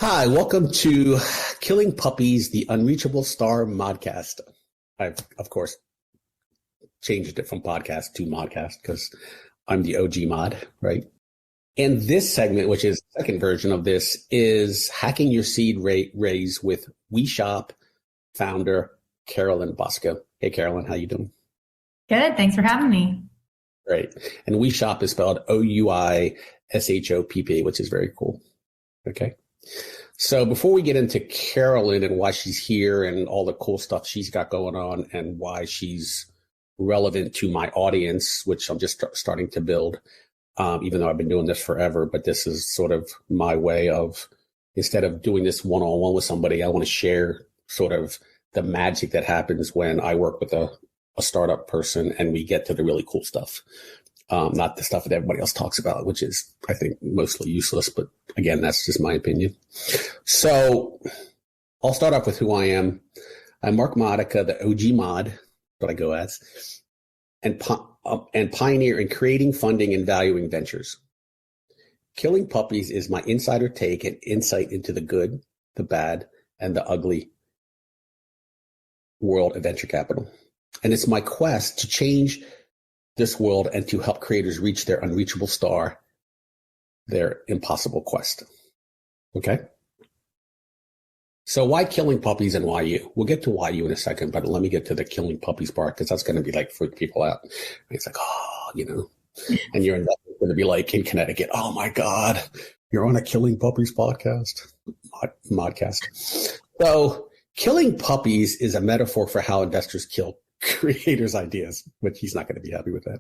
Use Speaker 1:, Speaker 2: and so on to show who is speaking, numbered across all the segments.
Speaker 1: Hi, welcome to Killing Puppies, the Unreachable Star Modcast. I've, of course, changed it from podcast to modcast because I'm the OG mod, right? And this segment, which is the second version of this, is Hacking Your Seed Raise with OuiShopp founder Carolyn Bosco. Hey, Carolyn, how you doing?
Speaker 2: Good. Thanks for having me.
Speaker 1: Great. And OuiShopp is spelled OuiShopp, which is very cool. Okay. So before we get into Carolyn and why she's here and all the cool stuff she's got going on and why she's relevant to my audience, which I'm just starting to build, even though I've been doing this forever, but this is sort of my way of, instead of doing this one-on-one with somebody, I want to share sort of the magic that happens when I work with a startup person and we get to the really cool stuff. Not the stuff that everybody else talks about, which is, I think, mostly useless. But again, that's just my opinion. So I'll start off with who I am. I'm Mark Modica, the OG mod, what I go as, and pioneer in creating, funding, and valuing ventures. Killing Puppies is my insider take and insight into the good, the bad, and the ugly world of venture capital. And it's my quest to change this world and to help creators reach their unreachable star, their impossible quest. Okay? So why Killing Puppies and why you? We'll get to why you in a second, but let me get to the Killing Puppies part because that's going to be like freak people out. And it's like, and you're going to be like in Connecticut, oh my God, you're on a Killing Puppies podcast, modcast. So Killing Puppies is a metaphor for how investors kill creators' ideas, which he's not going to be happy with that.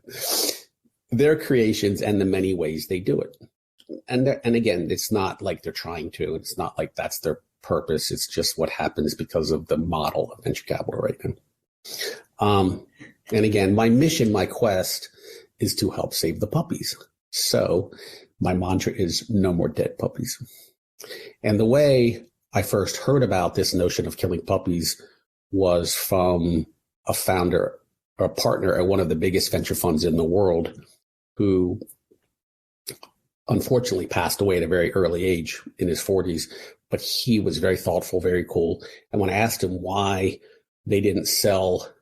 Speaker 1: Their creations and the many ways they do it. And again, it's not like they're trying to. It's not like that's their purpose. It's just what happens because of the model of venture capital right now. And again, my mission, my quest is to help save the puppies. So my mantra is no more dead puppies. And the way I first heard about this notion of killing puppies was from a founder or a partner at one of the biggest venture funds in the world who unfortunately passed away at a very early age in his 40s, but he was very thoughtful, very cool. And when I asked him why they didn't sell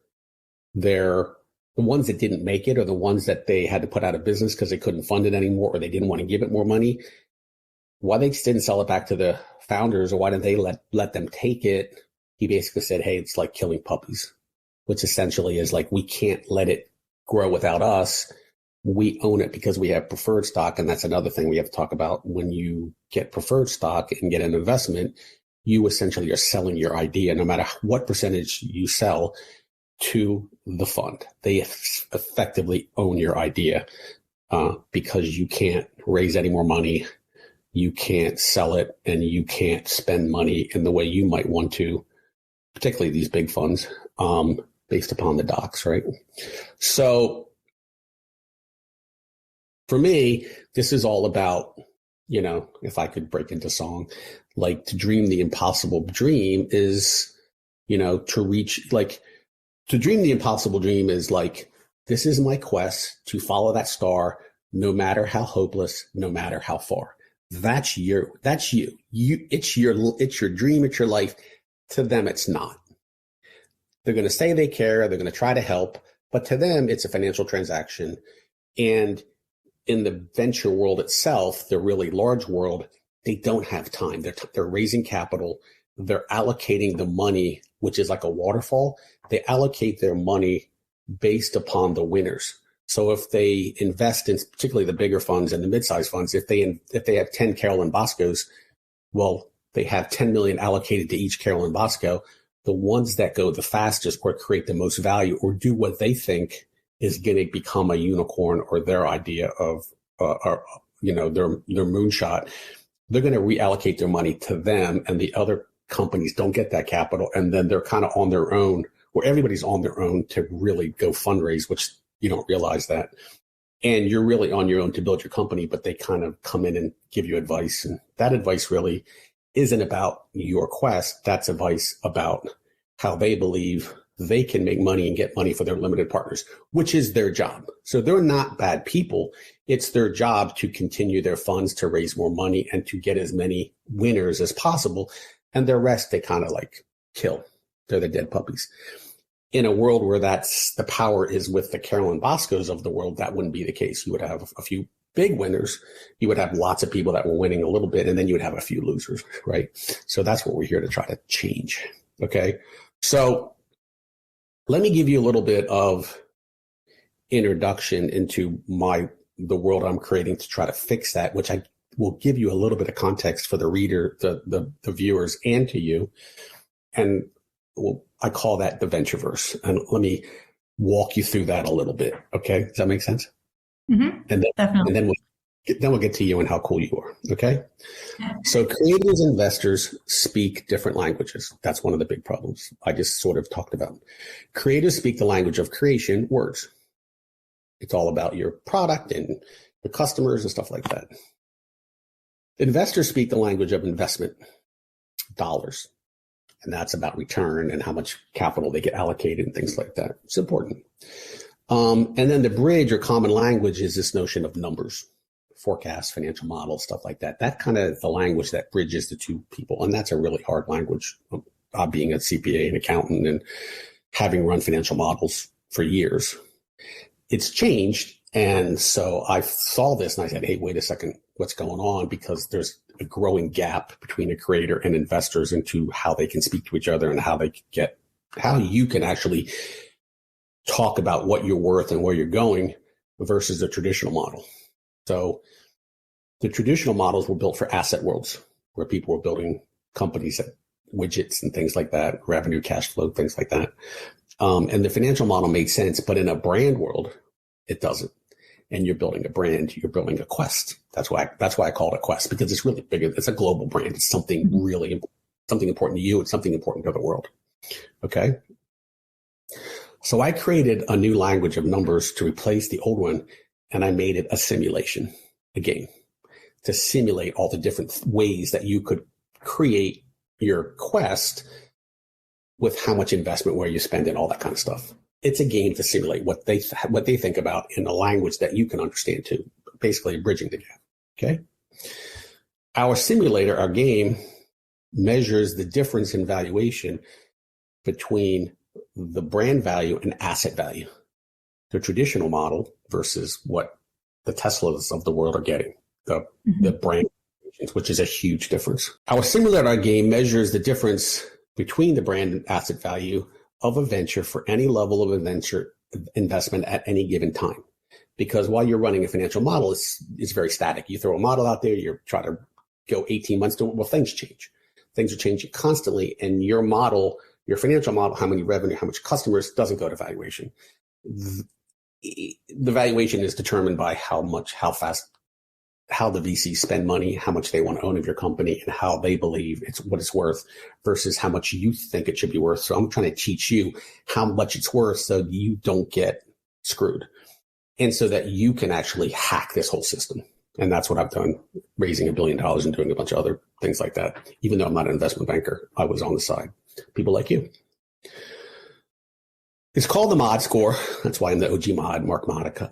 Speaker 1: the ones that didn't make it or the ones that they had to put out of business because they couldn't fund it anymore or they didn't want to give it more money, why they just didn't sell it back to the founders or why didn't they let them take it? He basically said, hey, it's like killing puppies, which essentially is like, we can't let it grow without us. We own it because we have preferred stock. And that's another thing we have to talk about. When you get preferred stock and get an investment, you essentially are selling your idea, no matter what percentage you sell to the fund. They effectively own your idea because you can't raise any more money. You can't sell it and you can't spend money in the way you might want to, particularly these big funds. Based upon the docs, right? So for me, this is all about, if I could break into song, like to dream the impossible dream is, to dream the impossible dream is like, this is my quest to follow that star, no matter how hopeless, no matter how far. That's you. It's your dream, it's your life. To them, it's not. They're going to say they care. They're going to try to help. But to them, it's a financial transaction. And in the venture world itself, the really large world, they don't have time. They're raising capital. They're allocating the money, which is like a waterfall. They allocate their money based upon the winners. So if they invest in particularly the bigger funds and the mid-sized funds, if they have 10 Carolyn Boscos, well, they have 10 million allocated to each Carolyn Bosco. The ones that go the fastest or create the most value or do what they think is going to become a unicorn or their idea of, their moonshot, they're going to reallocate their money to them, and the other companies don't get that capital. And then they're kind of on their own, or everybody's on their own to really go fundraise, which you don't realize that. And you're really on your own to build your company, but they kind of come in and give you advice. And that advice really isn't about your quest. That's advice about how they believe they can make money and get money for their limited partners, which is their job. So they're not bad people. It's their job to continue their funds, to raise more money, and to get as many winners as possible. And the rest, they kind of like kill. They're the dead puppies. In a world where that's the power is with the Carolyn Boscos of the world, that wouldn't be the case. You would have a few big winners. You would have lots of people that were winning a little bit, and then you would have a few losers, right? So that's what we're here to try to change. Okay. So let me give you a little bit of introduction into the world I'm creating to try to fix that, which I will give you a little bit of context for the reader, the viewers, and to you. And I call that the Ventureverse. And let me walk you through that a little bit. Okay. Does that make sense?
Speaker 2: Mm-hmm.
Speaker 1: And then we'll get to you and how cool you are. Okay.
Speaker 2: Yeah.
Speaker 1: So creators and investors speak different languages. That's one of the big problems I just sort of talked about. Creators speak the language of creation, words. It's all about your product and your customers and stuff like that. Investors speak the language of investment, dollars. And that's about return and how much capital they get allocated and things like that. It's important. And then the bridge or common language is this notion of numbers, forecasts, financial models, stuff like that. That kind of the language that bridges the two people. And that's a really hard language. Being a CPA and accountant and having run financial models for years, it's changed. And so I saw this and I said, hey, wait a second, what's going on? Because there's a growing gap between a creator and investors into how they can speak to each other and how you can actually talk about what you're worth and where you're going versus the traditional model. So the traditional models were built for asset worlds where people were building companies, widgets and things like that, revenue, cash flow, things like that. And the financial model made sense, but in a brand world, it doesn't. And you're building a brand, you're building a quest. That's why I call it a quest, because it's really bigger. It's a global brand. It's something really something important to you. It's something important to the world. Okay. So I created a new language of numbers to replace the old one. And I made it a simulation, a game to simulate all the different ways that you could create your quest with how much investment, where you spend it, all that kind of stuff. It's a game to simulate what they think about in a language that you can understand too, basically bridging the gap. Okay. Our simulator, our game, measures the difference in valuation between the brand value and asset value, the traditional model versus what the Teslas of the world are getting, the brand, which is a huge difference. Our simulator game measures the difference between the brand and asset value of a venture for any level of venture investment at any given time. Because while you're running a financial model, it's very static. You throw a model out there, you try to go 18 months to, well, things change. Things are changing constantly. And your model, your financial model, how many revenue, how much customers, doesn't go to valuation. The valuation is determined by how the VCs spend money, how much they want to own of your company, and how they believe it's what it's worth versus how much you think it should be worth. So I'm trying to teach you how much it's worth so you don't get screwed, and so that you can actually hack this whole system. And that's what I've done, raising $1 billion and doing a bunch of other things like that. Even though I'm not an investment banker, I was on the side. People like you. It's called the mod score. That's why I'm the OG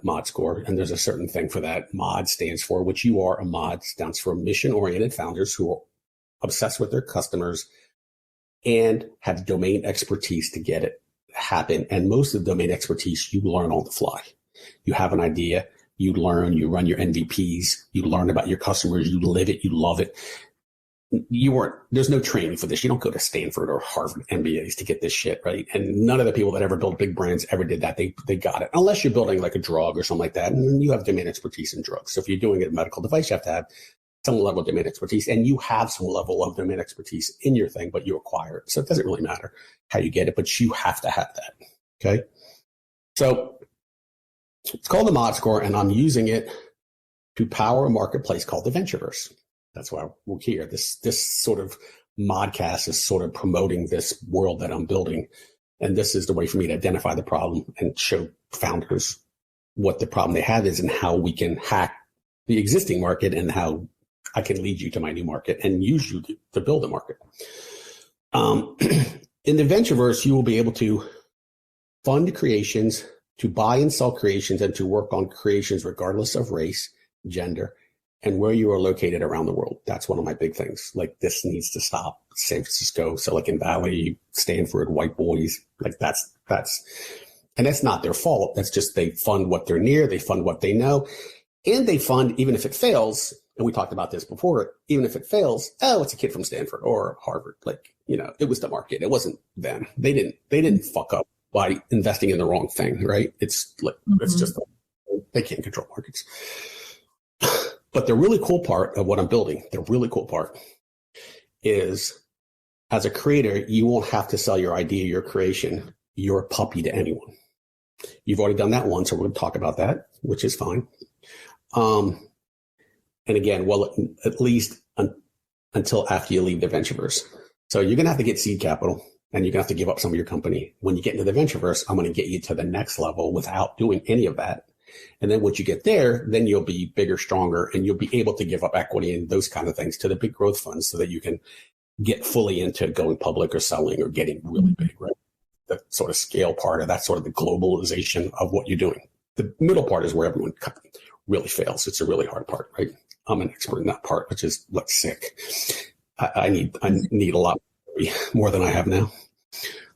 Speaker 1: mod score. And there's a certain thing for that. Mod stands for, which you are a mod, stands for mission-oriented founders who are obsessed with their customers and have domain expertise to get it happen. And most of the domain expertise you learn on the fly. You have an idea, you learn, you run your MVPs, you learn about your customers, you live it, you love it. There's no training for this. You don't go to Stanford or Harvard MBAs to get this shit, right? And none of the people that ever built big brands ever did that. They got it. Unless you're building like a drug or something like that. And you have domain expertise in drugs. So if you're doing a medical device, you have to have some level of domain expertise, and you have some level of domain expertise in your thing, but you acquire it. So it doesn't really matter how you get it, but you have to have that. Okay. So it's called the mod score, and I'm using it to power a marketplace called the Ventureverse. That's why we're here. This sort of modcast is sort of promoting this world that I'm building. And this is the way for me to identify the problem and show founders what the problem they have is and how we can hack the existing market and how I can lead you to my new market and use you to build a market. In the Ventureverse, you will be able to fund creations, to buy and sell creations, and to work on creations regardless of race, gender, and where you are located around the world. That's one of my big things. Like, this needs to stop. San Francisco, Silicon Valley, Stanford, white boys. Like, that's, and that's not their fault. That's just, they fund what they're near. They fund what they know. And they fund, even if it fails, and we talked about this before, even if it fails, oh, it's a kid from Stanford or Harvard. Like, it was the market. It wasn't them. They didn't fuck up by investing in the wrong thing, right? It's like, it's just, they can't control markets. But the really cool part of what I'm building, the really cool part is, as a creator, you won't have to sell your idea, your creation, your puppy to anyone. You've already done that once, so we're going to talk about that, which is fine. And again, well, at least until after you leave the Ventureverse. So you're going to have to get seed capital, and you're going to have to give up some of your company. When you get into the Ventureverse, I'm going to get you to the next level without doing any of that. And then once you get there, then you'll be bigger, stronger, and you'll be able to give up equity and those kind of things to the big growth funds so that you can get fully into going public or selling or getting really big, right? The sort of scale part of that's sort of the globalization of what you're doing. The middle part is where everyone really fails. It's a really hard part, right? I'm an expert in that part, which is like sick. I need a lot more than I have now.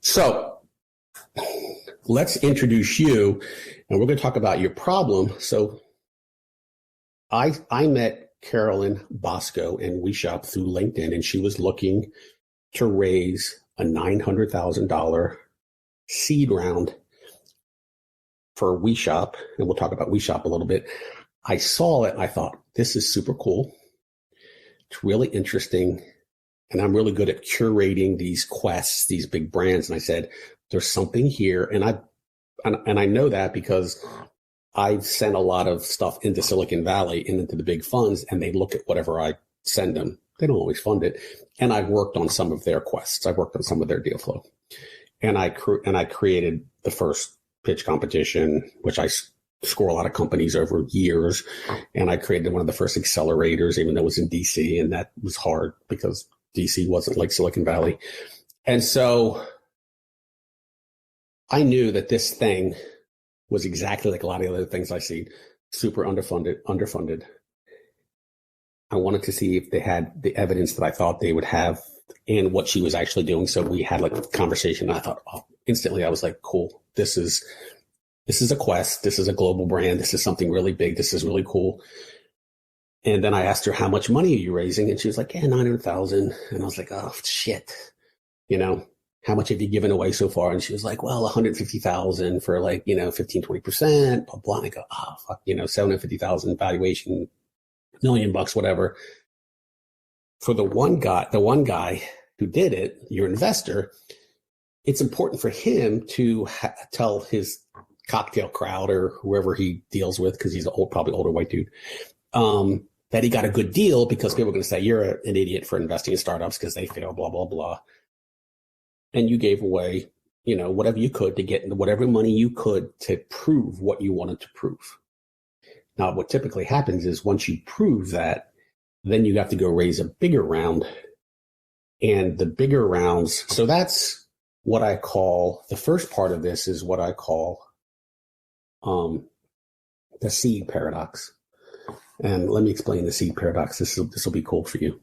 Speaker 1: So let's introduce you, and we're going to talk about your problem. So I met Carolyn Bosco and OuiShopp through LinkedIn, and she was looking to raise a $900,000 seed round for OuiShopp, and we'll talk about OuiShopp a little bit. I saw it and I thought, this is super cool. It's really interesting. And I'm really good at curating these quests, these big brands. And I said, there's something here. And I know that because I've sent a lot of stuff into Silicon Valley and into the big funds, and they look at whatever I send them. They don't always fund it. And I've worked on some of their quests. I've worked on some of their deal flow. And I created the first pitch competition, which I score a lot of companies over years. And I created one of the first accelerators, even though it was in DC. And that was hard because DC wasn't like Silicon Valley. And so I knew that this thing was exactly like a lot of the other things I see, super underfunded. I wanted to see if they had the evidence that I thought they would have and what she was actually doing. So we had like a conversation. And I thought, instantly I was like, cool, this is a quest. This is a global brand. This is something really big. This is really cool. And then I asked her, how much money are you raising? And she was like, 900,000. And I was like, oh shit. How much have you given away so far? And she was like, well, 150,000 for 15, 20%, blah, blah. And I go, fuck, 750,000 valuation, $1 million, whatever. For the one guy who did it, your investor, it's important for him to tell his cocktail crowd or whoever he deals with, because he's probably older white dude, that he got a good deal, because people are going to say you're an idiot for investing in startups because they fail, blah, blah, blah. And you gave away, whatever you could to get whatever money you could to prove what you wanted to prove. Now, what typically happens is once you prove that, then you have to go raise a bigger round. And the bigger rounds, so that's what I call, the first part of this is what I call the seed paradox. And let me explain the seed paradox. This will be cool for you.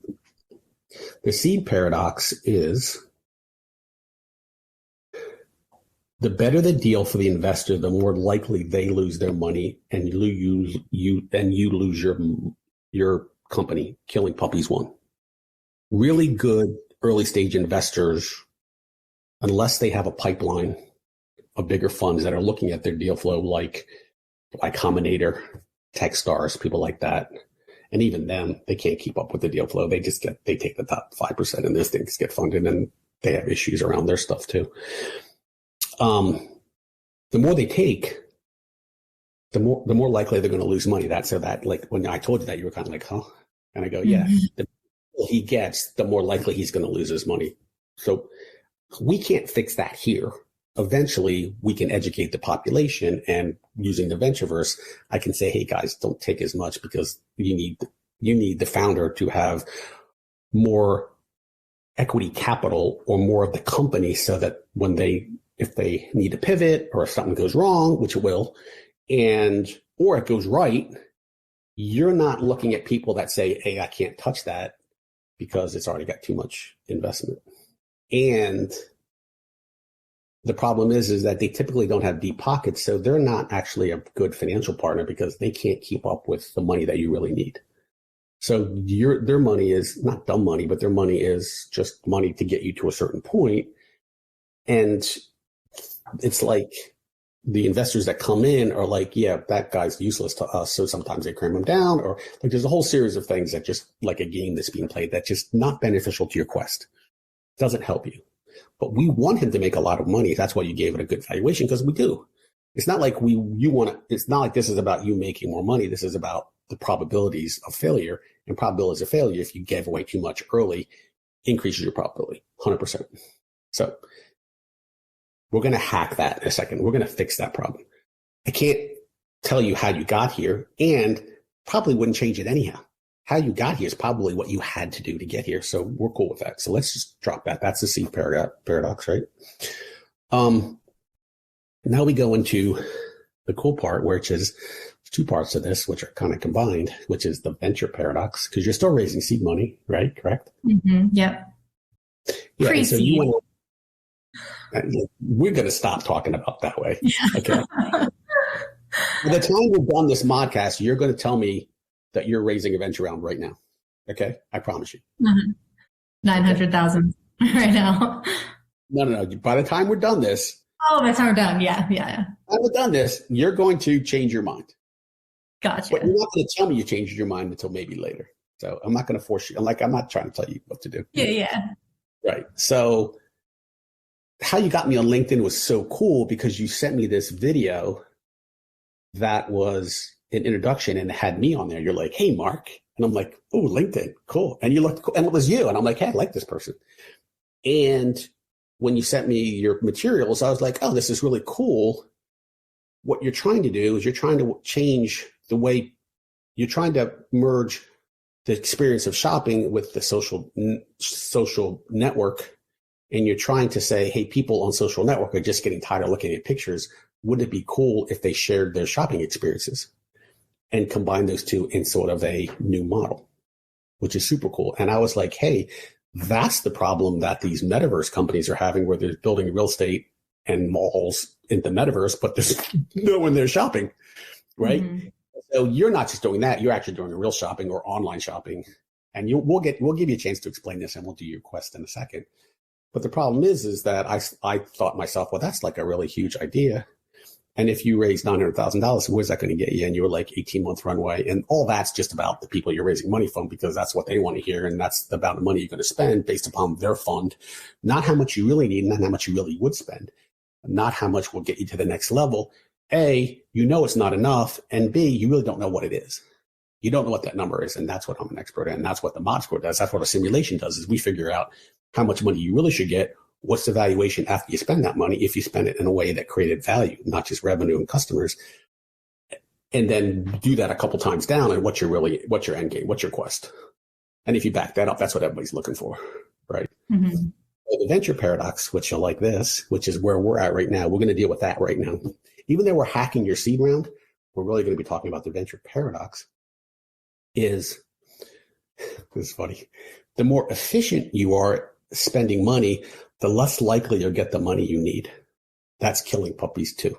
Speaker 1: The seed paradox is, the better the deal for the investor, the more likely they lose their money, and you lose your company. Killing Puppies won. Really good early stage investors, unless they have a pipeline of bigger funds that are looking at their deal flow, like Combinator, Techstars, people like that. And even them, they can't keep up with the deal flow. They take the top 5% and those things get funded, and they have issues around their stuff too. The more they take, the more likely they're going to lose money. Like when I told you that, you were kind of like, huh? And I go, yeah, the more he gets, the more likely he's going to lose his money. So we can't fix that here. Eventually we can educate the population, and using the Ventureverse, I can say, hey guys, don't take as much, because you need the founder to have more equity capital or more of the company, so that when they if they need to pivot or if something goes wrong, which it will, or it goes right, you're not looking at people that say, hey, I can't touch that because it's already got too much investment. And the problem is that they typically don't have deep pockets, so they're not actually a good financial partner because they can't keep up with the money that you really need. So their money is not dumb money, but their money is just money to get you to a certain point. And it's like the investors that come in are like, yeah, that guy's useless to us. So sometimes they cram him down, or like there's a whole series of things that just like a game that's being played that's just not beneficial to your quest. Doesn't help you. But we want him to make a lot of money. That's why you gave it a good valuation, because we do. It's not like it's not like this is about you making more money. This is about the probabilities of failure, and probabilities of failure, if you gave away too much early, increases your probability 100%. So we're going to hack that in a second. We're going to fix that problem. I can't tell you how you got here, and probably wouldn't change it anyhow. How you got here is probably what you had to do to get here. So we're cool with that. So let's just drop that. That's the C paradox, right? Now we go into the cool part, which is two parts of this, which are kind of combined, which is the venture paradox, because you're still raising seed money, right? Correct?
Speaker 2: Mm-hmm. Yep.
Speaker 1: Yeah. So we're going to stop talking about that way. Okay. By the time we're done this modcast, you're going to tell me that you're raising a venture round right now. Okay? I promise you.
Speaker 2: Mm-hmm. 900,000 right now.
Speaker 1: No. By the time we're done this.
Speaker 2: Oh, by the time we're done. Yeah.
Speaker 1: By the time we're done this, you're going to change your mind.
Speaker 2: Gotcha.
Speaker 1: But you're not going to tell me you changed your mind until maybe later. So I'm not going to force you. I'm not trying to tell you what to do.
Speaker 2: Yeah.
Speaker 1: Right. So how you got me on LinkedIn was so cool because you sent me this video that was an introduction and it had me on there. You're like, hey, Mark. And I'm like, oh, LinkedIn. Cool. And you looked cool. And it was you. And I'm like, hey, I like this person. And when you sent me your materials, I was like, oh, this is really cool. What you're trying to do is you're trying to change the way you're trying to merge the experience of shopping with the social network. And you're trying to say, hey, people on social network are just getting tired of looking at pictures. Wouldn't it be cool if they shared their shopping experiences and combine those two in sort of a new model, which is super cool. And I was like, hey, that's the problem that these metaverse companies are having, where they're building real estate and malls in the metaverse, but there's no one there shopping, right? Mm-hmm. So you're not just doing that. You're actually doing real shopping or online shopping. And we'll give you a chance to explain this, and we'll do your quest in a second. But the problem is that I thought myself, well, that's like a really huge idea. And if you raise $900,000, where's that going to get you? And you were like 18-month runway. And all that's just about the people you're raising money from, because that's what they want to hear. And that's about the money you're going to spend based upon their fund, not how much you really need, not how much you really would spend, not how much will get you to the next level. A, you know it's not enough. And B, you really don't know what it is. You don't know what that number is. And that's what I'm an expert in. And that's what the mod score does. That's what a simulation does, is we figure out how much money you really should get. What's the valuation after you spend that money, if you spend it in a way that created value, not just revenue and customers, and then do that a couple times down. And what's your end game? What's your quest? And if you back that up, that's what everybody's looking for, right? Mm-hmm. So the venture paradox, which you'll like this, which is where we're at right now. We're going to deal with that right now. Even though we're hacking your seed round, we're really going to be talking about the venture paradox. This is funny. The more efficient you are spending money, the less likely you'll get the money you need. That's killing puppies too.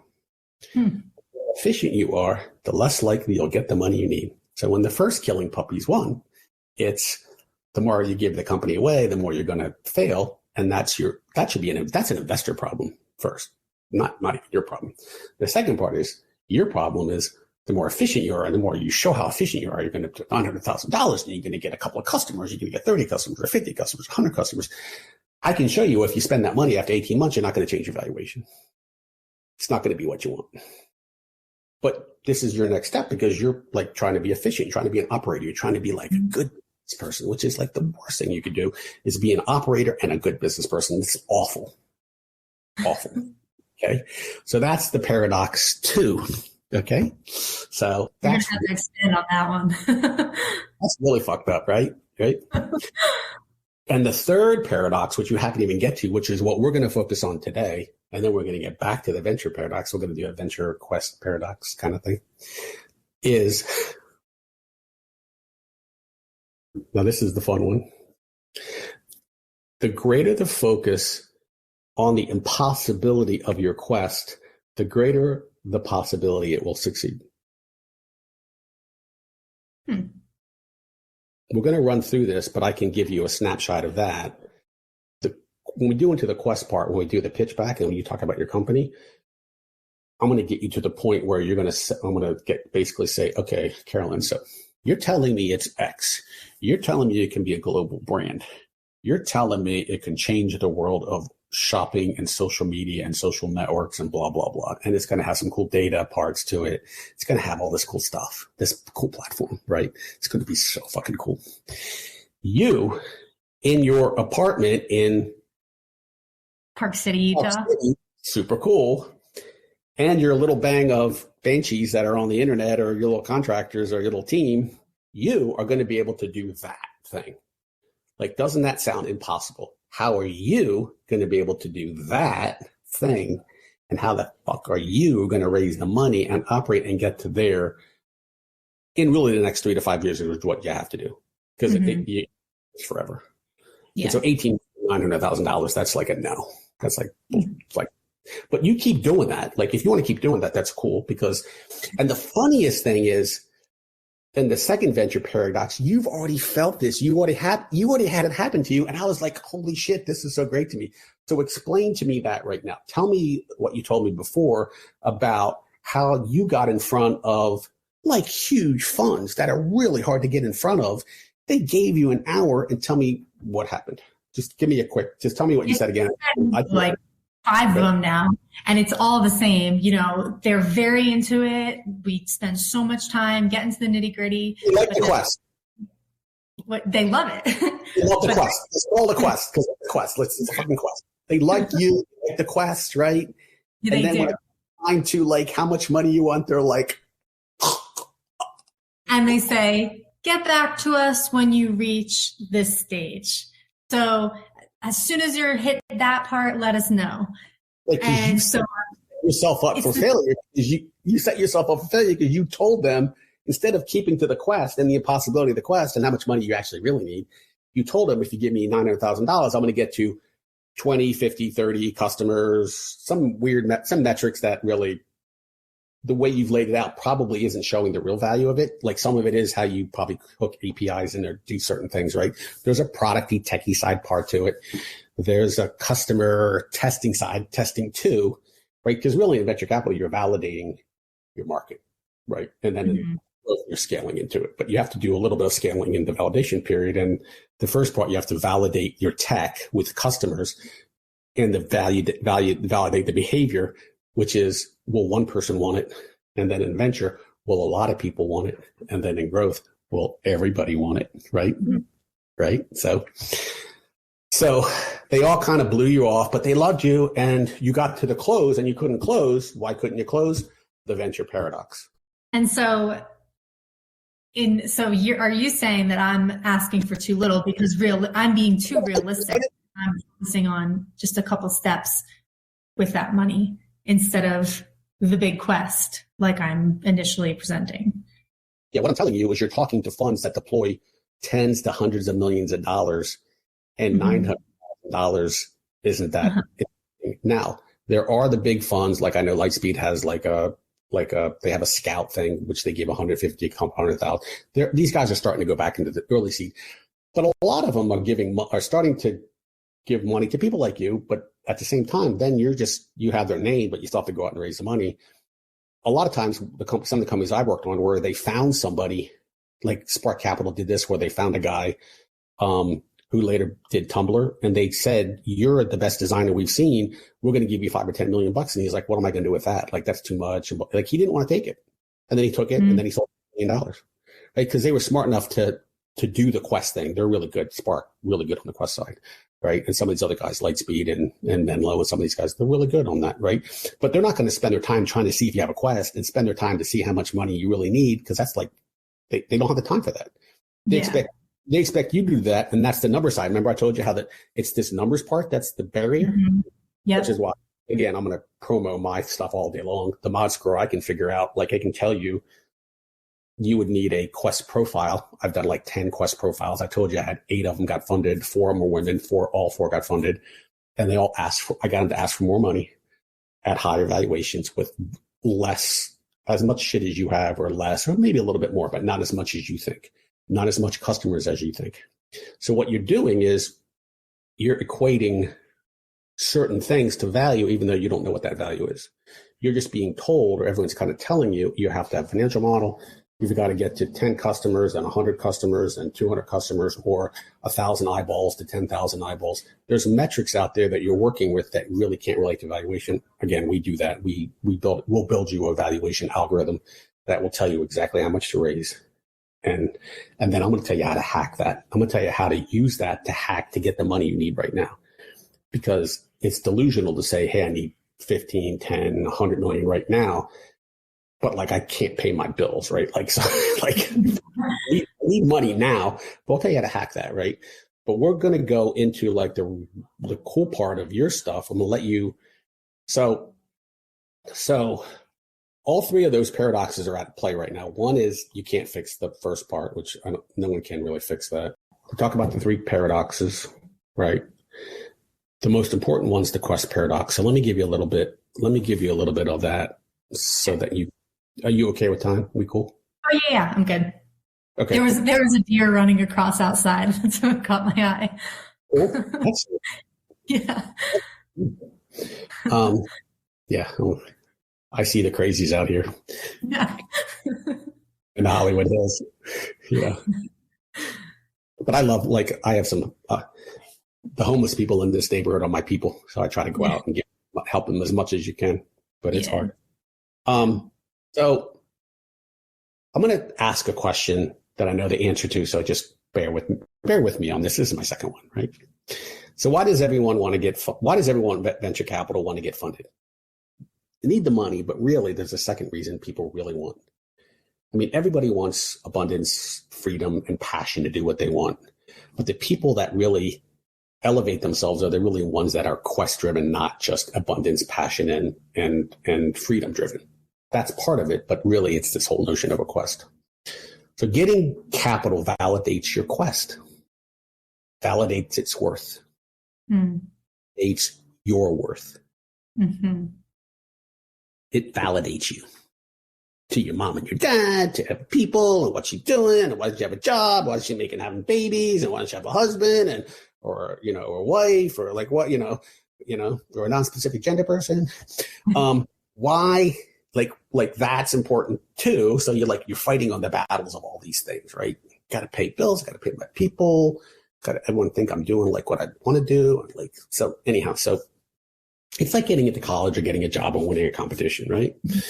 Speaker 1: The more efficient you are, the less likely you'll get the money you need. So when the first killing puppies won, it's the more you give the company away, the more you're going to fail. And that's an investor problem first, not even your problem. The second part is your problem is the more efficient you are, and the more you show how efficient you are, you're going to get $900,000, and you're going to get a couple of customers. You're going to get 30 customers or 50 customers, 100 customers. I can show you if you spend that money after 18 months, you're not going to change your valuation. It's not going to be what you want. But this is your next step, because you're like trying to be efficient, you're trying to be an operator, you're trying to be like a good business person, which is like the worst thing you could do, is be an operator and a good business person. It's awful. Awful. Okay. So that's the paradox too. Okay. So
Speaker 2: that's have to expand on that one.
Speaker 1: That's really fucked up, right? Right. And the third paradox, which you haven't even get to, which is what we're going to focus on today, and then we're going to get back to the venture paradox. We're going to do a venture quest paradox kind of thing. Is now this is the fun one. The greater the focus on the impossibility of your quest, the greater the possibility it will succeed. We're going to run through this, but I can give you a snapshot of that. When we do into the quest part, when we do the pitch back and when you talk about your company, I'm going to get you to the point where I'm going to basically say, okay, Carolyn, so you're telling me it's X. You're telling me it can be a global brand. You're telling me it can change the world of shopping and social media and social networks and blah, blah, blah. And it's going to have some cool data parts to it. It's going to have all this cool stuff, this cool platform, right? It's going to be so fucking cool. You, in your apartment in
Speaker 2: Park City, Utah.
Speaker 1: Super cool. And your little bang of banshees that are on the internet or your little contractors or your little team, you are going to be able to do that thing. Like, doesn't that sound impossible? How are you going to be able to do that thing? And how the fuck are you going to raise the money and operate and get to there in really the next 3 to 5 years is what you have to do. Because it's forever. Yeah. And so $900,000, that's like a no. That's like, but you keep doing that. Like, if you want to keep doing that, that's cool because, and the funniest thing is, in the second venture paradox, you've already felt this. You already had it happen to you. And I was like, holy shit, this is so great to me. So explain to me that right now. Tell me what you told me before about how you got in front of like huge funds that are really hard to get in front of. They gave you an hour and tell me what happened. Just give me just tell me what you said again.
Speaker 2: Like 5 of them now, and it's all the same. You know, they're very into it. We spend so much time getting to the nitty gritty.
Speaker 1: They like the quest.
Speaker 2: They love it.
Speaker 1: They love the quest. It's all the quest because it's the quest. It's a fucking quest. They like you, like the quest, right?
Speaker 2: Yeah, and then
Speaker 1: when it's time to like how much money you want, they're like,
Speaker 2: and they say, get back to us when you reach this stage. So as soon as you're hit that part, let us know.
Speaker 1: Like, and you set yourself up for failure. You set yourself up for failure because you told them, instead of keeping to the quest and the impossibility of the quest and how much money you actually really need, you told them, if you give me $900,000, I'm going to get to 20, 50, 30 customers, some metrics that really, the way you've laid it out probably isn't showing the real value of it. Like, some of it is how you probably hook APIs in or do certain things, right? There's a producty, techie side part to it. There's a customer testing side, testing too, right? Because really in venture capital, you're validating your market, right? And then you're scaling into it. But you have to do a little bit of scaling in the validation period. And the first part, you have to validate your tech with customers and validate the behavior, which is, will one person want it? And then in venture, will a lot of people want it? And then in growth, will everybody want it? Right? Right? So they all kind of blew you off, but they loved you and you got to the close and you couldn't close. Why couldn't you close? The venture paradox.
Speaker 2: And so are you saying that I'm asking for too little because I'm being too realistic? I'm focusing on just a couple steps with that money instead of the big quest like I'm initially presenting.
Speaker 1: Yeah, what I'm telling you is you're talking to funds that deploy tens to hundreds of millions of dollars, and $900,000 isn't that. Now, there are the big funds, like I know Lightspeed has they have a scout thing, which they give 150, 100,000. These guys are starting to go back into the early seed, but a lot of them are starting to give money to people like you, but at the same time, then you have their name, but you still have to go out and raise the money. A lot of times, some of the companies I worked on where they found somebody, like Spark Capital did this, where they found a guy who later did Tumblr, and they said, "You're the best designer we've seen. We're going to give you $5 or $10 million." And he's like, "What am I going to do with that? Like, that's too much." And, like, he didn't want to take it, and then he took it, and then he sold $1 million, right? Because they were smart enough to do the Quest thing. They're really good. Spark, really good on the Quest side. Right. And some of these other guys, Lightspeed and Menlo and some of these guys, they're really good on that. Right. But they're not going to spend their time trying to see if you have a quest and spend their time to see how much money you really need. Cause that's like, they don't have the time for that. They expect you to do that. And that's the number side. Remember I told you how it's this numbers part. That's the barrier, which is why again, I'm going to promo my stuff all day long. The mod score, I can figure out, like I can tell you, you would need a quest profile. I've done like 10 quest profiles. I told you I had 8 of them got funded. 4 of them were women. All four got funded. And they all asked for, I got them to ask for more money at higher valuations with less, as much shit as you have or less, or maybe a little bit more, but not as much as you think, not as much customers as you think. So what you're doing is you're equating certain things to value, even though you don't know what that value is. You're just being told, or everyone's kind of telling you, you have to have a financial model. You've got to get to 10 customers and 100 customers and 200 customers, or 1,000 eyeballs to 10,000 eyeballs. There's metrics out there that you're working with that really can't relate to valuation. Again, we do that. We'll build you a valuation algorithm that will tell you exactly how much to raise. And then I'm going to tell you how to hack that. I'm going to tell you how to use that to hack to get the money you need right now. Because it's delusional to say, hey, I need 15, 10, 100 million right now. But like, I can't pay my bills, right? Like, so like I need money now, but I'll tell you how to hack that, right? But we're going to go into like the cool part of your stuff. I'm going to let you. So all 3 of those paradoxes are at play right now. One is you can't fix the first part, which no one can really fix that. We talk about the 3 paradoxes, right? The most important one's the quest paradox. So let me give you a little bit of that so that are you okay with time? We cool?
Speaker 2: Oh yeah, I'm good.
Speaker 1: Okay.
Speaker 2: There was a deer running across outside. That's what caught my eye.
Speaker 1: Oh,
Speaker 2: Yeah.
Speaker 1: Yeah. I see the crazies out here.
Speaker 2: Yeah.
Speaker 1: In the Hollywood Hills. Yeah. But I love, like, I have some, the homeless people in this neighborhood are my people. So I try to go out and help them as much as you can, but it's hard. So I'm going to ask a question that I know the answer to. So just bear with me on this. This is my second one, right? So why does everyone venture capital want to get funded? They need the money, but really there's a second reason people really want. I mean, everybody wants abundance, freedom, and passion to do what they want. But the people that really elevate themselves are the really ones that are quest driven, not just abundance, passion, and freedom driven. That's part of it, but really it's this whole notion of a quest. So getting capital validates your quest, validates its worth, validates your worth. Mm-hmm. It validates you to your mom and your dad, to people, and what she's doing, and why does she have a job, why is she having babies, and why does she have a husband, or a wife, or like what, or a non-specific gender person. Why? Like that's important too. So you're fighting on the battles of all these things, right? Got to pay bills, got to pay my people, got to everyone think I'm doing like what I want to do. So anyhow, so it's like getting into college or getting a job or winning a competition, right? You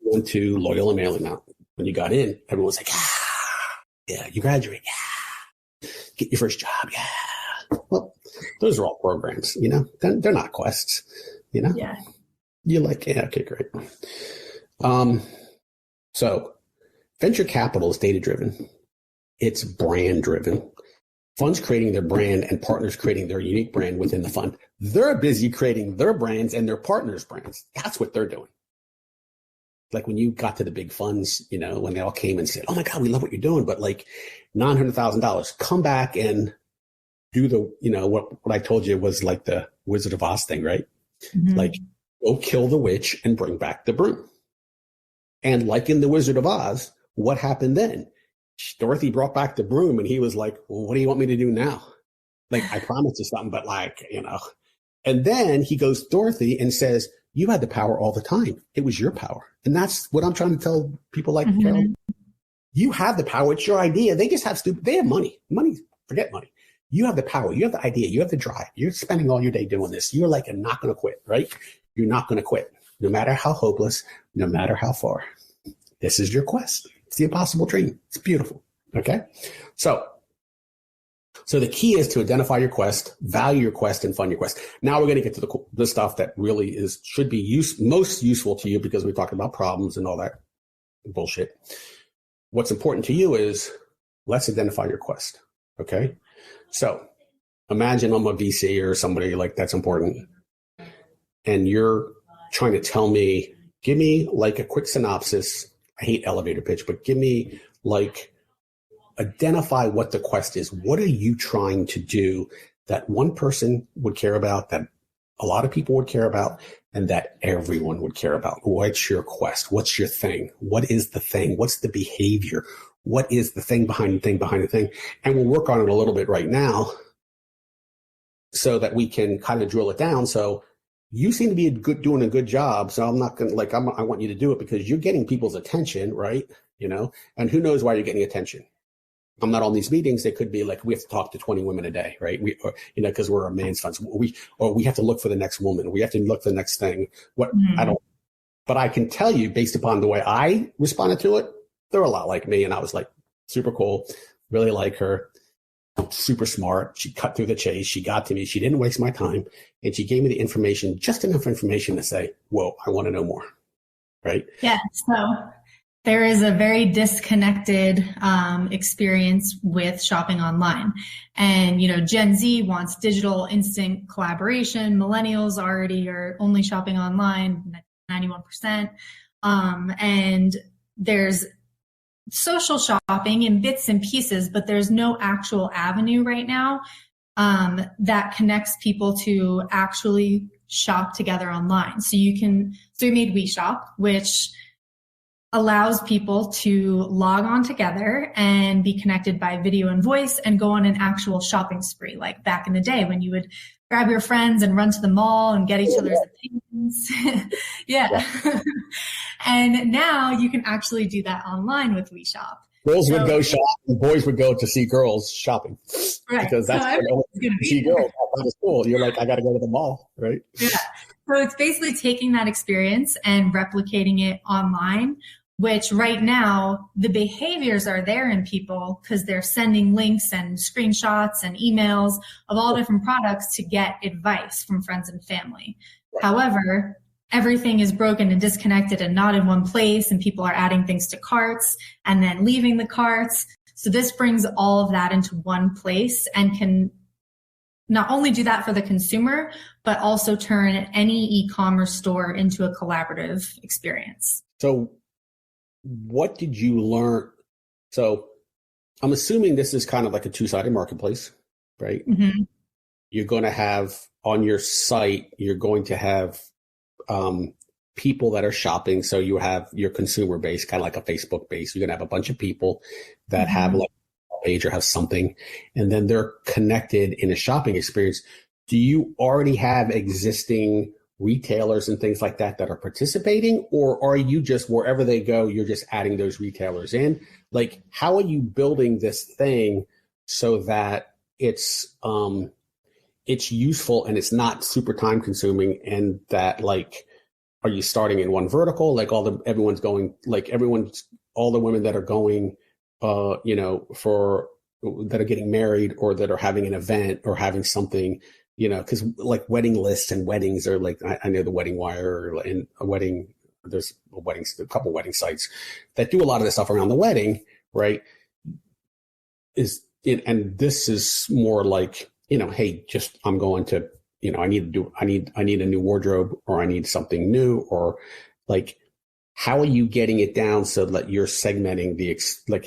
Speaker 1: went to Loyola Marymount. When you got in, everyone was like, yeah, you graduate, yeah, get your first job, yeah. Well, those are all programs, they're not quests, Yeah. You're like, yeah, okay, great. So venture capital is data-driven. It's brand-driven. Funds creating their brand and partners creating their unique brand within the fund. They're busy creating their brands and their partners' brands. That's what they're doing. Like when you got to the big funds, when they all came and said, oh my God, we love what you're doing, but like $900,000, come back and do the, what I told you was like the Wizard of Oz thing, right? Mm-hmm. Like go kill the witch and bring back the broom. And like in the Wizard of Oz, what happened then? Dorothy brought back the broom and he was like, well, what do you want me to do now? Like, I promised you something, but and then he goes, Dorothy, and says, you had the power all the time. It was your power. And that's what I'm trying to tell people like Carolyn. You have the power. It's your idea. They just have they have money. Forget money. You have the power. You have the idea. You have the drive. You're spending all your day doing this. You're like, I'm not going to quit, right? You're not going to quit. No matter how hopeless, no matter how far. This is your quest. It's the impossible dream. It's beautiful. Okay? So the key is to identify your quest, value your quest, and fund your quest. Now we're going to get to the stuff that really should be most useful to you, because we talked about problems and all that bullshit. What's important to you is let's identify your quest. Okay? So imagine I'm a VC or somebody like that's important. and you're trying to tell me, give me like a quick synopsis. I hate elevator pitch, but give me like, identify what the quest is. What are you trying to do that one person would care about, that a lot of people would care about, and that everyone would care about? What's your quest? What's your thing? What is the thing? What's the behavior? What is the thing behind the thing behind the thing? And we'll work on it a little bit right now so that we can kind of drill it down. So you seem to be doing a good job. So I'm not going to I want you to do it because you're getting people's attention, right? And who knows why you're getting attention? I'm not on these meetings. They could be like, we have to talk to 20 women a day, right? Because we're a man's fund. We have to look for the next woman. We have to look for the next thing. But I can tell you based upon the way I responded to it, they're a lot like me. And I was like, super cool. Really like her. Super smart. She cut through the chase. She got to me. She didn't waste my time. And she gave me the information, just enough information to say, whoa, I want to know more. Right?
Speaker 2: Yeah. So there is a very disconnected experience with shopping online. And, Gen Z wants digital instant collaboration. Millennials already are only shopping online, 91%. And there's social shopping in bits and pieces, but there's no actual avenue right now that connects people to actually shop together online. So we made OuiShopp, which allows people to log on together and be connected by video and voice and go on an actual shopping spree, like back in the day when you would grab your friends and run to the mall and get each other's opinions. Yeah. And now you can actually do that online with OuiShopp.
Speaker 1: Girls would go shop and boys would go to see girls shopping. Right. Because that's what you see girls out of school. You're like, I got to go to the mall, right?
Speaker 2: Yeah. So it's basically taking that experience and replicating it online, which right now the behaviors are there in people because they're sending links and screenshots and emails of all different products to get advice from friends and family. Right. However, everything is broken and disconnected and not in one place, and people are adding things to carts and then leaving the carts. So this brings all of that into one place and can not only do that for the consumer, but also turn any e-commerce store into a collaborative experience.
Speaker 1: So what did you learn? So I'm assuming this is kind of like a two-sided marketplace, right? Mm-hmm. You're going to have on your site, you're going to have people that are shopping. So you have your consumer base, kind of like a Facebook base. You're going to have a bunch of people that mm-hmm. have like a page or have something, and then they're connected in a shopping experience. Do you already have existing retailers and things like that are participating, or are you just wherever they go, you're just adding those retailers in? Like, how are you building this thing so that it's useful and it's not super time consuming, and that like, are you starting in one vertical? Like all the women that are going, that are getting married or that are having an event or having something, because like wedding lists and weddings are like, I know the Wedding Wire and there's a couple wedding sites that do a lot of this stuff around the wedding, right? And this is more like, hey, just I'm going to, I need a new wardrobe, or I need something new, or like, how are you getting it down so that you're segmenting the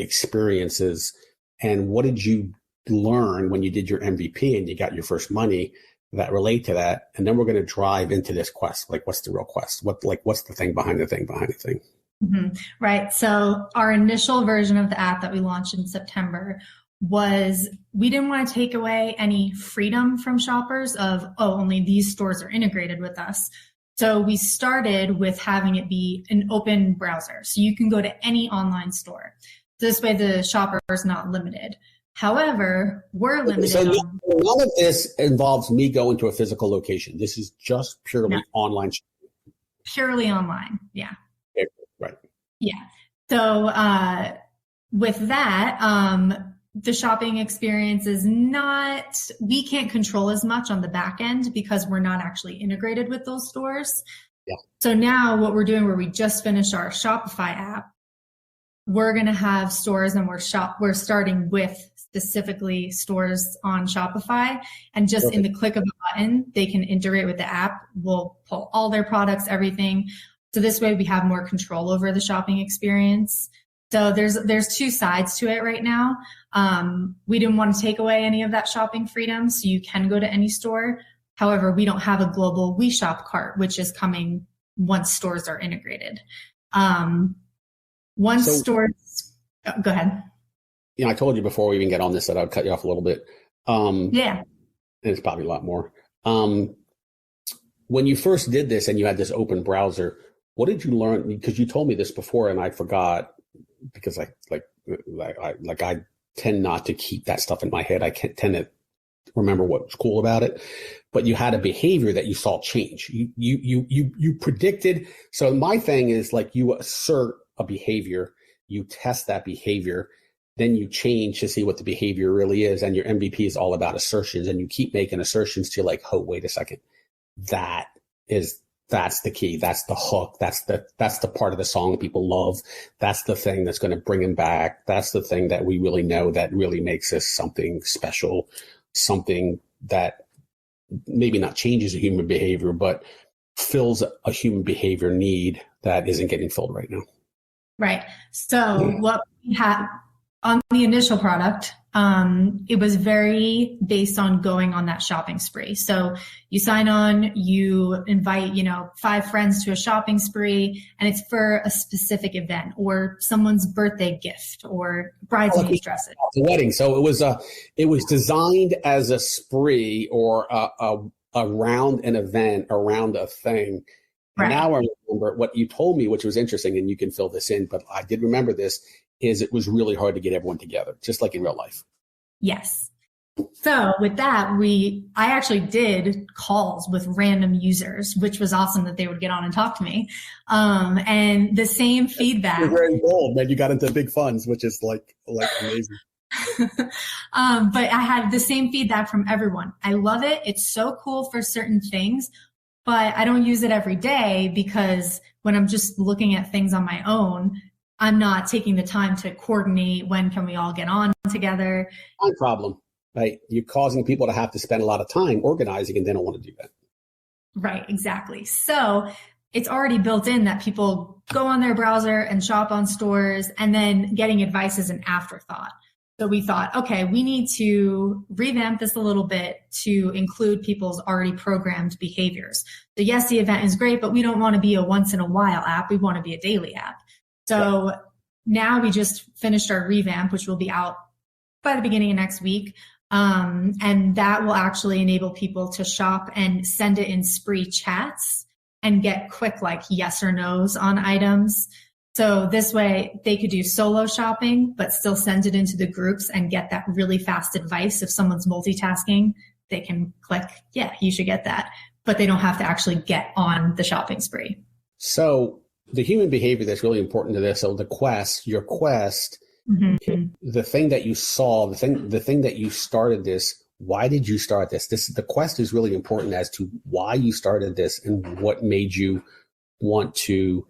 Speaker 1: experiences? And what did you learn when you did your MVP and you got your first money that relate to that? And then we're going to drive into this quest. Like, what's the real quest? What's the thing behind the thing behind the thing?
Speaker 2: Mm-hmm. Right. So our initial version of the app that we launched in September was, we didn't want to take away any freedom from shoppers of, only these stores are integrated with us. So we started with having it be an open browser. So you can go to any online store. This way the shopper is not limited. However, we're limited. So
Speaker 1: none of this involves me going to a physical location. This is just purely online shopping.
Speaker 2: Purely online. Yeah.
Speaker 1: Right.
Speaker 2: Yeah. So with that, the shopping experience is we can't control as much on the back end because we're not actually integrated with those stores. Yeah. So now what we're doing, where we just finished our Shopify app, we're going to have stores, and we're starting with specifically stores on Shopify. And just in the click of a button, they can integrate with the app. We'll pull all their products, everything. So this way we have more control over the shopping experience. So there's two sides to it right now. We didn't want to take away any of that shopping freedom, so you can go to any store. However, we don't have a global OuiShopp cart, which is coming once stores are integrated. Go ahead.
Speaker 1: I told you before we even get on this that I would cut you off a little bit.
Speaker 2: Yeah.
Speaker 1: And it's probably a lot more. When you first did this and you had this open browser, what did you learn? Because you told me this before and I forgot, because I tend not to keep that stuff in my head. I can't tend to remember what's cool about it, but you had a behavior that you saw change. You predicted. So my thing is, like, you assert a behavior, you test that behavior, then you change to see what the behavior really is. And your MVP is all about assertions, and you keep making assertions to, like, oh, wait a second. That's the key. That's the hook. That's the part of the song people love. That's the thing that's going to bring them back. That's the thing that we really know that really makes us something special, something that maybe not changes a human behavior, but fills a human behavior need that isn't getting filled right now.
Speaker 2: Right. So what we had on the initial product, it was very based on going on that shopping spree. So you sign on, you invite, 5 friends to a shopping spree, and it's for a specific event or someone's birthday gift or bridesmaid dresses.
Speaker 1: The wedding. So it was designed as a spree or around an event, around a thing. And now I remember what you told me, which was interesting, and you can fill this in, but I did remember this, is it was really hard to get everyone together, just like in real life.
Speaker 2: Yes. So with that, I actually did calls with random users, which was awesome that they would get on and talk to me. And the same feedback.
Speaker 1: You're very bold, man. You got into big funds, which is like amazing.
Speaker 2: But I had the same feedback from everyone. I love it. It's so cool for certain things, but I don't use it every day because when I'm just looking at things on my own, I'm not taking the time to coordinate when can we all get on together.
Speaker 1: My problem, right? You're causing people to have to spend a lot of time organizing, and they don't want to do that.
Speaker 2: Right, exactly. So it's already built in that people go on their browser and shop on stores, and then getting advice is an afterthought. So we thought, okay, we need to revamp this a little bit to include people's already programmed behaviors. So yes, the event is great, but we don't want to be a once in a while app. We want to be a daily app. So now we just finished our revamp, which will be out by the beginning of next week. And that will actually enable people to shop and send it in spree chats and get quick, like, yes or no's on items. So this way they could do solo shopping, but still send it into the groups and get that really fast advice. If someone's multitasking, they can click, yeah, you should get that, but they don't have to actually get on the shopping spree.
Speaker 1: So the human behavior that's really important to this. So your quest, the thing that you saw, the thing that you started this, why did you start this? The quest is really important as to why you started this and what made you want to,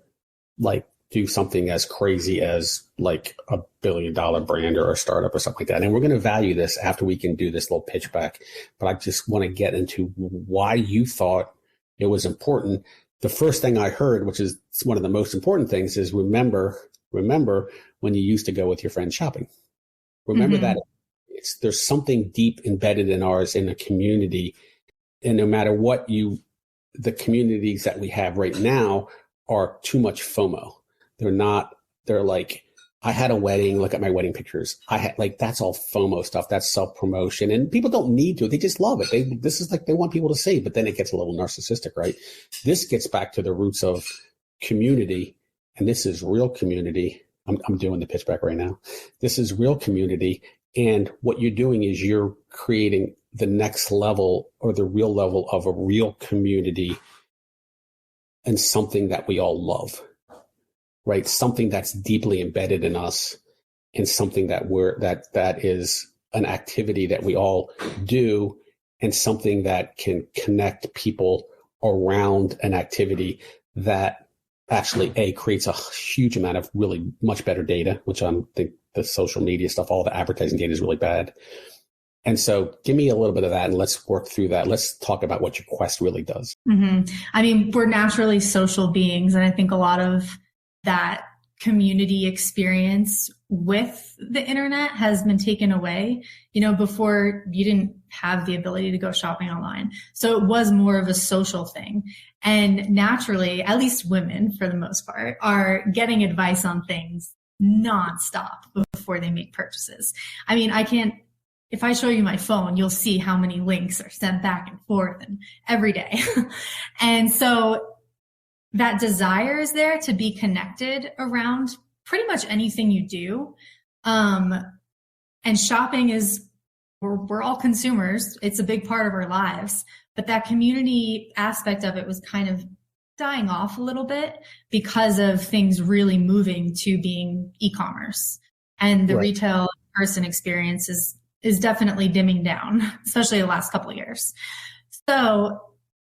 Speaker 1: like, do something as crazy as, like, $1 billion brand or a startup or something like that. And we're going to value this after we can do this little pitch back. But I just want to get into why you thought it was important. The first thing I heard, which is one of the most important things, is remember when you used to go with your friends shopping. Remember that there's something deep embedded in ours in the community. And no matter what the communities that we have right now are too much FOMO. They're like, I had a wedding, look at my wedding pictures. That's all FOMO stuff. That's self-promotion. And people don't need to. They just love it. This is like they want people to see, but then it gets a little narcissistic, right? This gets back to the roots of community. And this is real community. I'm doing the pitch back right now. This is real community. And what you're doing is you're creating the next level or the real level of a real community and something that we all love. Right, something that's deeply embedded in us, and something that is an activity that we all do, and something that can connect people around an activity that actually creates a huge amount of really much better data, which I think the social media stuff, all the advertising data is really bad. And so give me a little bit of that and let's work through that. Let's talk about what your Quest really does.
Speaker 2: Mm-hmm. I mean, we're naturally social beings. And I think a lot of that community experience with the internet has been taken away. You know, before you didn't have the ability to go shopping online. So it was more of a social thing. And naturally, at least women for the most part, are getting advice on things nonstop before they make purchases. I mean, if I show you my phone, you'll see how many links are sent back and forth and every day. And so that desire is there to be connected around pretty much anything you do. And shopping is, we're all consumers. It's a big part of our lives, but that community aspect of it was kind of dying off a little bit because of things really moving to being e-commerce, and the retail person experience is definitely dimming down, especially the last couple of years. So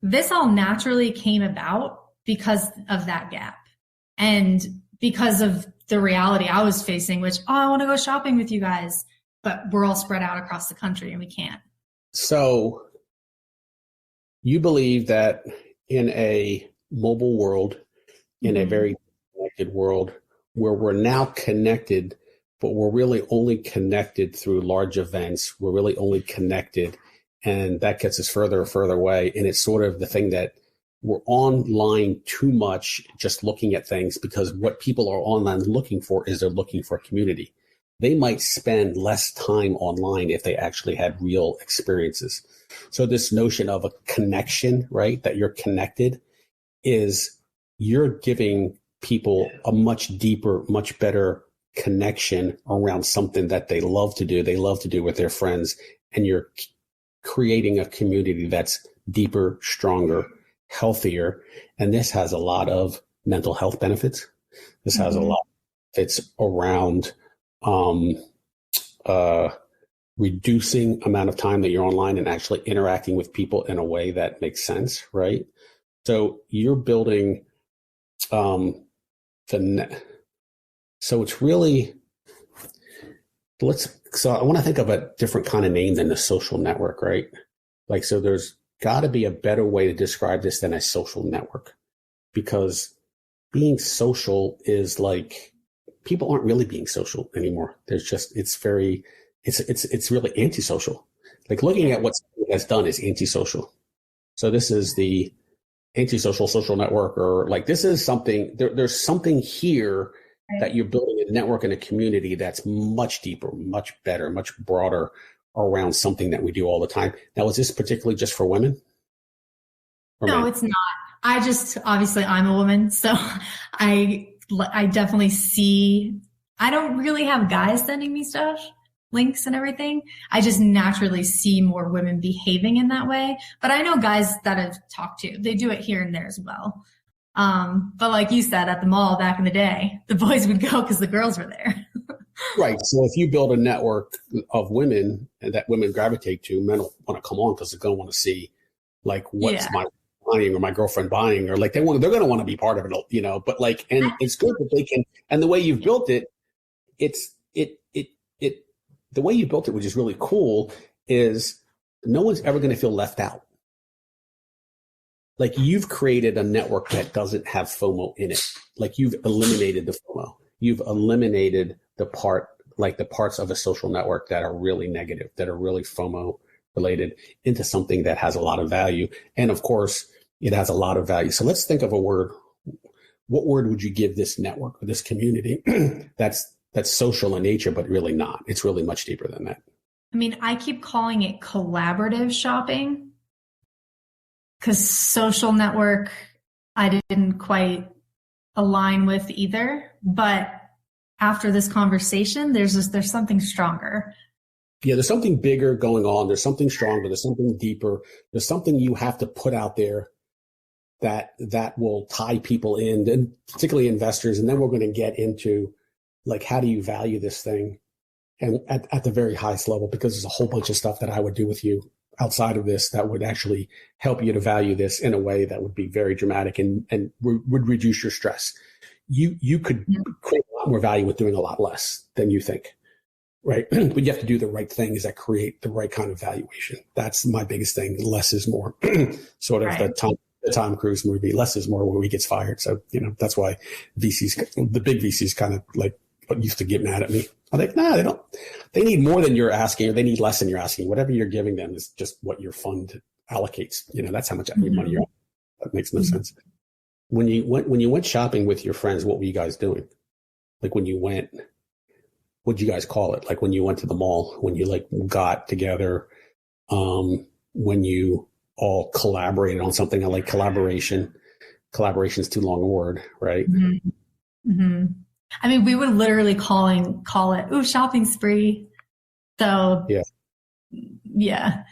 Speaker 2: this all naturally came about because of that gap and because of the reality I was facing, which, I want to go shopping with you guys, but we're all spread out across the country and we can't.
Speaker 1: So you believe that in a mobile world, in a very connected world where we're now connected, but we're really only connected through large events. We're really only connected, and that gets us further and further away. And it's sort of the thing that we're online too much, just looking at things, because what people are online looking for is they're looking for a community. They might spend less time online if they actually had real experiences. So this notion of a connection, right, that you're connected, is you're giving people a much deeper, much better connection around something that they love to do. They love to do with their friends, and you're creating a community that's deeper, stronger, healthier. And this has a lot of mental health benefits. This has a lot of benefits around reducing amount of time that you're online and actually interacting with people in a way that makes sense, right? So you're building so it's really, so I want to think of a different kind of name than the social network, right? Like, so there's got to be a better way to describe this than a social network, because being social is like, people aren't really being social anymore. There's just, it's really antisocial. Like, looking at what somebody has done is antisocial. So this is the antisocial social network, or like, this is something, there's something here that you're building a network and a community that's much deeper, much better, much broader around something that we do all the time. Now, is this particularly just for women?
Speaker 2: No, it's not. Obviously I'm a woman, so I definitely see, I don't really have guys sending me stuff, links and everything. I just naturally see more women behaving in that way. But I know guys that I've talked to, they do it here and there as well. But like you said, at the mall back in the day, the boys would go because the girls were there.
Speaker 1: Right. So if you build a network of women and that women gravitate to, men will want to come on because they're going to want to see, like, what's my buying or my girlfriend buying, or like they're going to want to be part of it, you know, but like, and it's good that they can, and the way you've built it, the way you built it, which is really cool, is no one's ever going to feel left out. Like, you've created a network that doesn't have FOMO in it. Like, you've eliminated the FOMO. You've eliminated the parts of a social network that are really negative, that are really FOMO related, into something that has a lot of value. And of course, it has a lot of value. So let's think of a word. What word would you give this network or this community that's social in nature, but really not? It's really much deeper than that.
Speaker 2: I mean, I keep calling it collaborative shopping, because social network, I didn't quite align with either. But after this conversation, there's something stronger.
Speaker 1: Yeah, there's something bigger going on. There's something stronger. There's something deeper. There's something you have to put out there that will tie people in, and particularly investors. And then we're going to get into, like, how do you value this thing? And at the very highest level, because there's a whole bunch of stuff that I would do with you outside of this that would actually help you to value this in a way that would be very dramatic and would reduce your stress. you could create a lot more value with doing a lot less than you think. Right. But you have to do the right things that create the right kind of valuation. That's my biggest thing. Less is more. Sort of the Tom Cruise movie, less is more when he gets fired. So, that's why the big VCs kind of like used to get mad at me. I'm like, they don't. They need more than you're asking, or they need less than you're asking. Whatever you're giving them is just what your fund allocates. That's how much money you're. That makes no sense. When you went shopping with your friends, what were you guys doing? Like when you went, what'd you guys call it? Like when you went to the mall, when you like got together, when you all collaborated on something. I like collaboration. Collaboration is too long a word, right?
Speaker 2: Mm-hmm. Mm-hmm. I mean, we would literally call it, ooh, shopping spree. So yeah.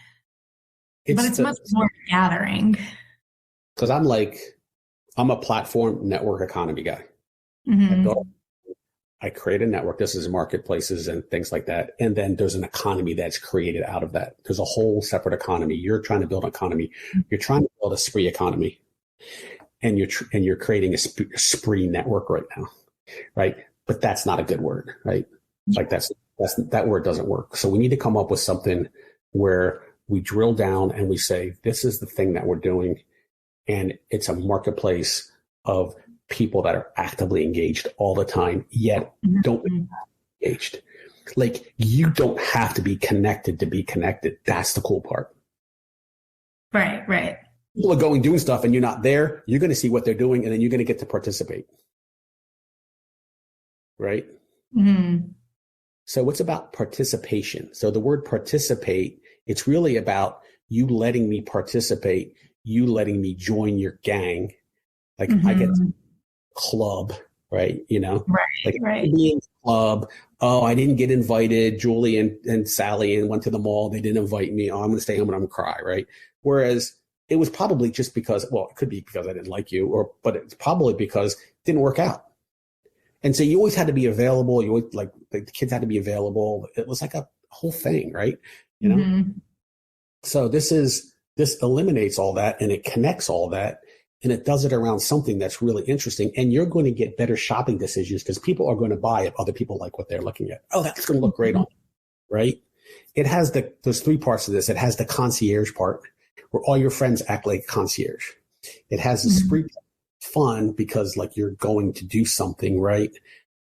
Speaker 2: But it's much more gathering.
Speaker 1: Because I'm a platform network economy guy.
Speaker 2: Mm-hmm.
Speaker 1: I create a network. This is marketplaces and things like that. And then there's an economy that's created out of that. There's a whole separate economy. You're trying to build an economy. You're trying to build a spree economy. And you're creating a spree network right now. Right. But that's not a good word. Right. Like that word doesn't work. So we need to come up with something where we drill down and we say, this is the thing that we're doing. And it's a marketplace of people that are actively engaged all the time, yet don't be engaged. Like you don't have to be connected to be connected. That's the cool part.
Speaker 2: Right, right.
Speaker 1: People are doing stuff and you're not there. You're going to see what they're doing and then you're going to get to participate. Right?
Speaker 2: Mm-hmm.
Speaker 1: So it's about participation. So the word participate, it's really about you letting me participate, you letting me join your gang. Like I get club, right?
Speaker 2: Right.
Speaker 1: Being club. Oh, I didn't get invited. Julie and Sally and went to the mall. They didn't invite me. Oh, I'm going to stay home and I'm going to cry, right? Whereas it was probably just because, well, it could be because I didn't like you, but it's probably because it didn't work out. And so you always had to be available. You always the kids had to be available. It was like a whole thing, right? So this eliminates all that and it connects all that. And it does it around something that's really interesting. And you're going to get better shopping decisions because people are going to buy if other people like what they're looking at. Oh, that's going to look great on it, right? It has there's three parts of this. It has the concierge part where all your friends act like concierge. It has the spree fun because like you're going to do something, right?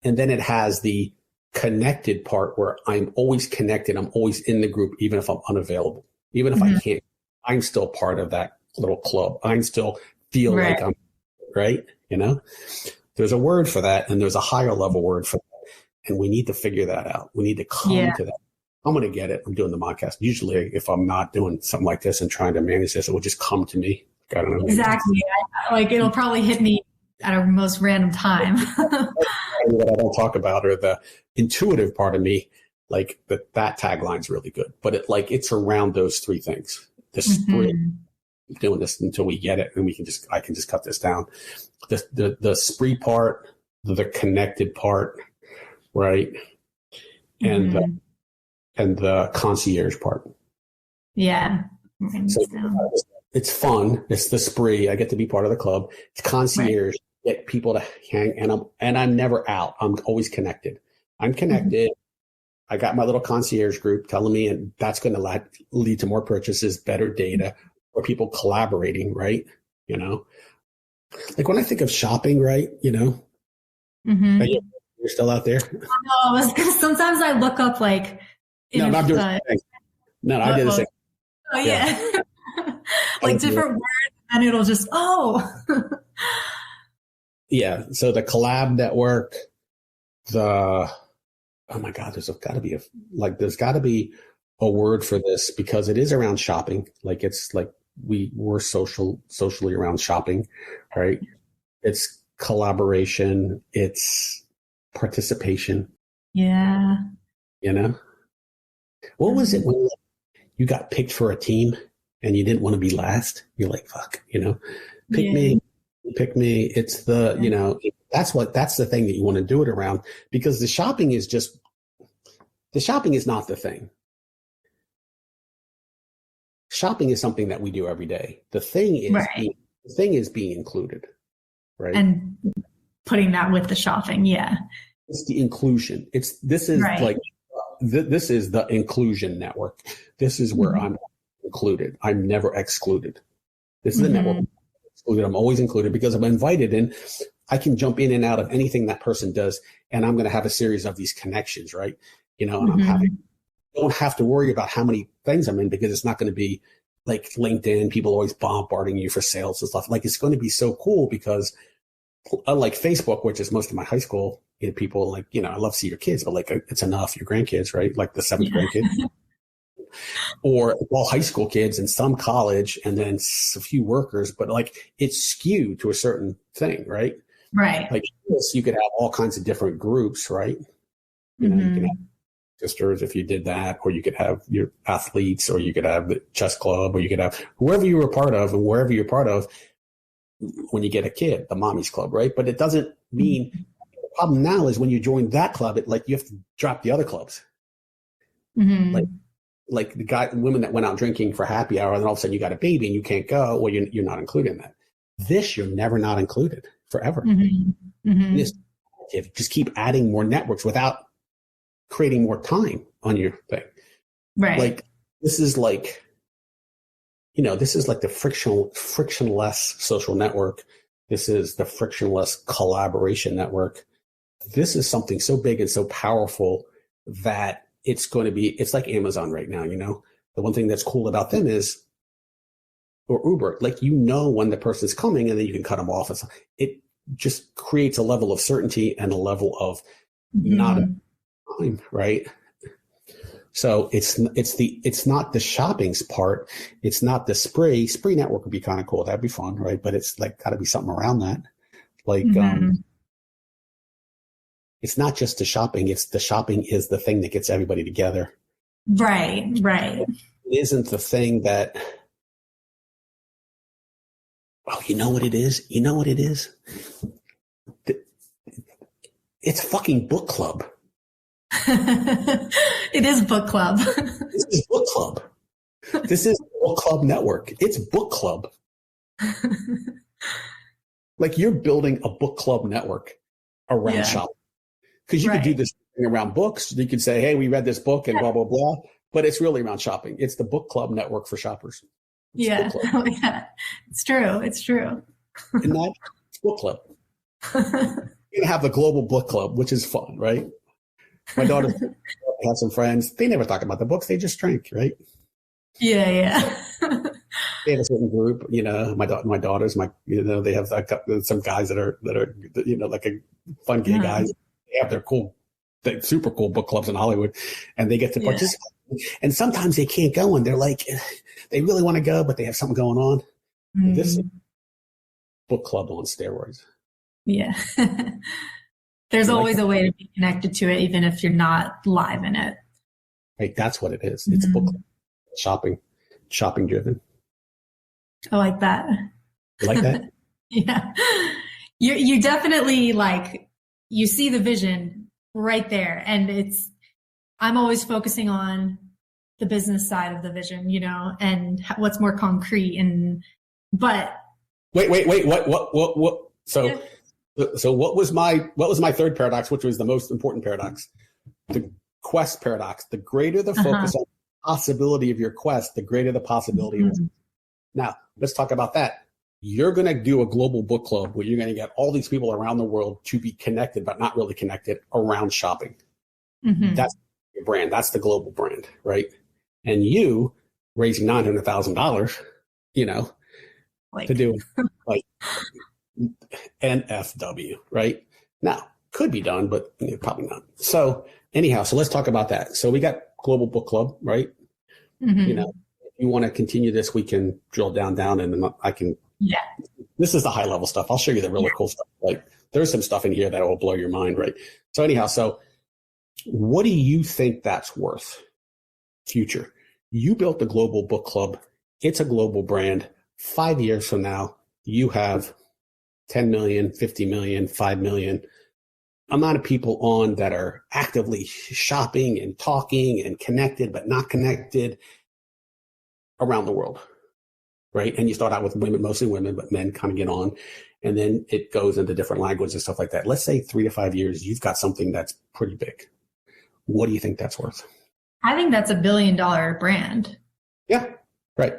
Speaker 1: And then it has the connected part where I'm always connected. I'm always in the group, even if I'm unavailable, even if I can't, I'm still part of that little club. I'm still feel like I'm right. There's a word for that. And there's a higher level word for that. And we need to figure that out. We need to come to that. I'm going to get it. I'm doing the podcast. Usually if I'm not doing something like this and trying to manage this, it will just come to me. I don't know.
Speaker 2: Exactly. It'll probably hit me at a most random time.
Speaker 1: What I don't talk about are the intuitive part of me. Like that tagline's really good, but it's around those three things. The spree, doing this until we get it, and I can just cut this down. The spree part, the connected part, right, and the concierge part.
Speaker 2: Yeah.
Speaker 1: So it's fun. It's the spree. I get to be part of the club. It's concierge. Get people to hang, and I'm never out. I'm always connected. I'm connected. I got my little concierge group telling me, and that's going to lead to more purchases, better data, or people collaborating, right? Like when I think of shopping, right? You're still out there?
Speaker 2: No, sometimes I look up like.
Speaker 1: No, I'm doing the same. No, I did the same.
Speaker 2: Oh yeah, like different words, and it'll just
Speaker 1: Yeah. So the collab network, oh my God, there's got to be a word for this because it is around shopping. Like it's like we're socially around shopping, right? It's collaboration. It's participation.
Speaker 2: Yeah.
Speaker 1: What was it when you got picked for a team and you didn't want to be last? You're like, fuck, pick me. It's that's the thing that you want to do it around because the shopping is not the thing. Shopping is something that we do every day. The thing is being included, right?
Speaker 2: And putting that with the shopping. Yeah.
Speaker 1: It's the inclusion. This is
Speaker 2: right.
Speaker 1: This is the inclusion network. This is where I'm included. I'm never excluded. This is the network. I'm always included because I'm invited in. I can jump in and out of anything that person does, and I'm going to have a series of these connections, right? And don't have to worry about how many things I'm in because it's not going to be like LinkedIn, people always bombarding you for sales and stuff. Like, it's going to be so cool because unlike Facebook, which is most of my high school people, like, I love to see your kids, but like, it's enough, your grandkids, right? Like the seventh grade kid. Or all high school kids and some college and then a few workers, but like it's skewed to a certain thing, right?
Speaker 2: Right.
Speaker 1: Like you could have all kinds of different groups, right? You can have sisters if you did that, or you could have your athletes, or you could have the chess club, or you could have whoever you were part of and wherever you're part of when you get a kid, the mommy's club, right? But it doesn't mean the problem now is when you join that club, you have to drop the other clubs. Like the women that went out drinking for happy hour, and then all of a sudden you got a baby and you can't go. Well, you're not included in that. This, you're never not included forever. Just keep adding more networks without creating more time on your thing.
Speaker 2: Right.
Speaker 1: Like this is like the frictionless social network. This is the frictionless collaboration network. This is something so big and so powerful that it's like Amazon right now. The one thing that's cool about them is, or Uber, like, when the person's coming and then you can cut them off. It just creates a level of certainty and a level of not time, right? So it's not the shopping's part. It's not the spree network would be kind of cool. That'd be fun, right? But it's like got to be something around that. Like, it's not just the shopping. It's the shopping is the thing that gets everybody together.
Speaker 2: Right.
Speaker 1: It isn't the thing that, you know what it is? It's fucking book club.
Speaker 2: It is book club.
Speaker 1: This is book club. This is book club network. It's book club. Like, you're building a book club network around shopping. Because you could do this thing around books. You could say, hey, we read this book and blah, blah, blah. But it's really around shopping. It's the book club network for shoppers.
Speaker 2: Yeah. It's true.
Speaker 1: And it's book club. You have the global book club, which is fun, right? My daughter has some friends. They never talk about the books. They just drink, right?
Speaker 2: Yeah.
Speaker 1: They have a certain group, my daughters, they have some guys that are, like a fun gay guys. They have their super cool book clubs in Hollywood, and they get to participate. And sometimes they can't go, and they're like, they really want to go, but they have something going on. This is book club on steroids.
Speaker 2: Yeah. There's always a way to be connected to it, even if you're not live in it.
Speaker 1: Right. That's what it is. It's book club. Shopping driven.
Speaker 2: I like that.
Speaker 1: You like that?
Speaker 2: Yeah. You definitely you see the vision right there. And I'm always focusing on the business side of the vision, and what's more concrete. But
Speaker 1: wait, what? So what was my third paradox, which was the most important paradox? The quest paradox. The greater the focus on the possibility of your quest, the greater the possibility of it. Now, let's talk about that. You're going to do a global book club where you're going to get all these people around the world to be connected, but not really connected around shopping. That's your brand. That's the global brand, right? And you raising $900,000, to do like NFW, right? Now, could be done, but probably not. So anyhow, let's talk about that. So we got global book club, right? If you want to continue this, we can drill down, and I can. Yeah. This is the high level stuff. I'll show you the really cool stuff. Like, there's some stuff in here that will blow your mind, right? So anyhow, what do you think that's worth? Future. You built a global book club. It's a global brand. 5 years from now, you have 10 million, 50 million, 5 million amount of people on that are actively shopping and talking and connected, but not connected around the world. right? And you start out with women, mostly women, but men kind of get on. And then it goes into different languages and stuff like that. Let's say 3 to 5 years, you've got something that's pretty big. What do you think that's worth?
Speaker 2: I think that's $1 billion brand.
Speaker 1: Yeah, right.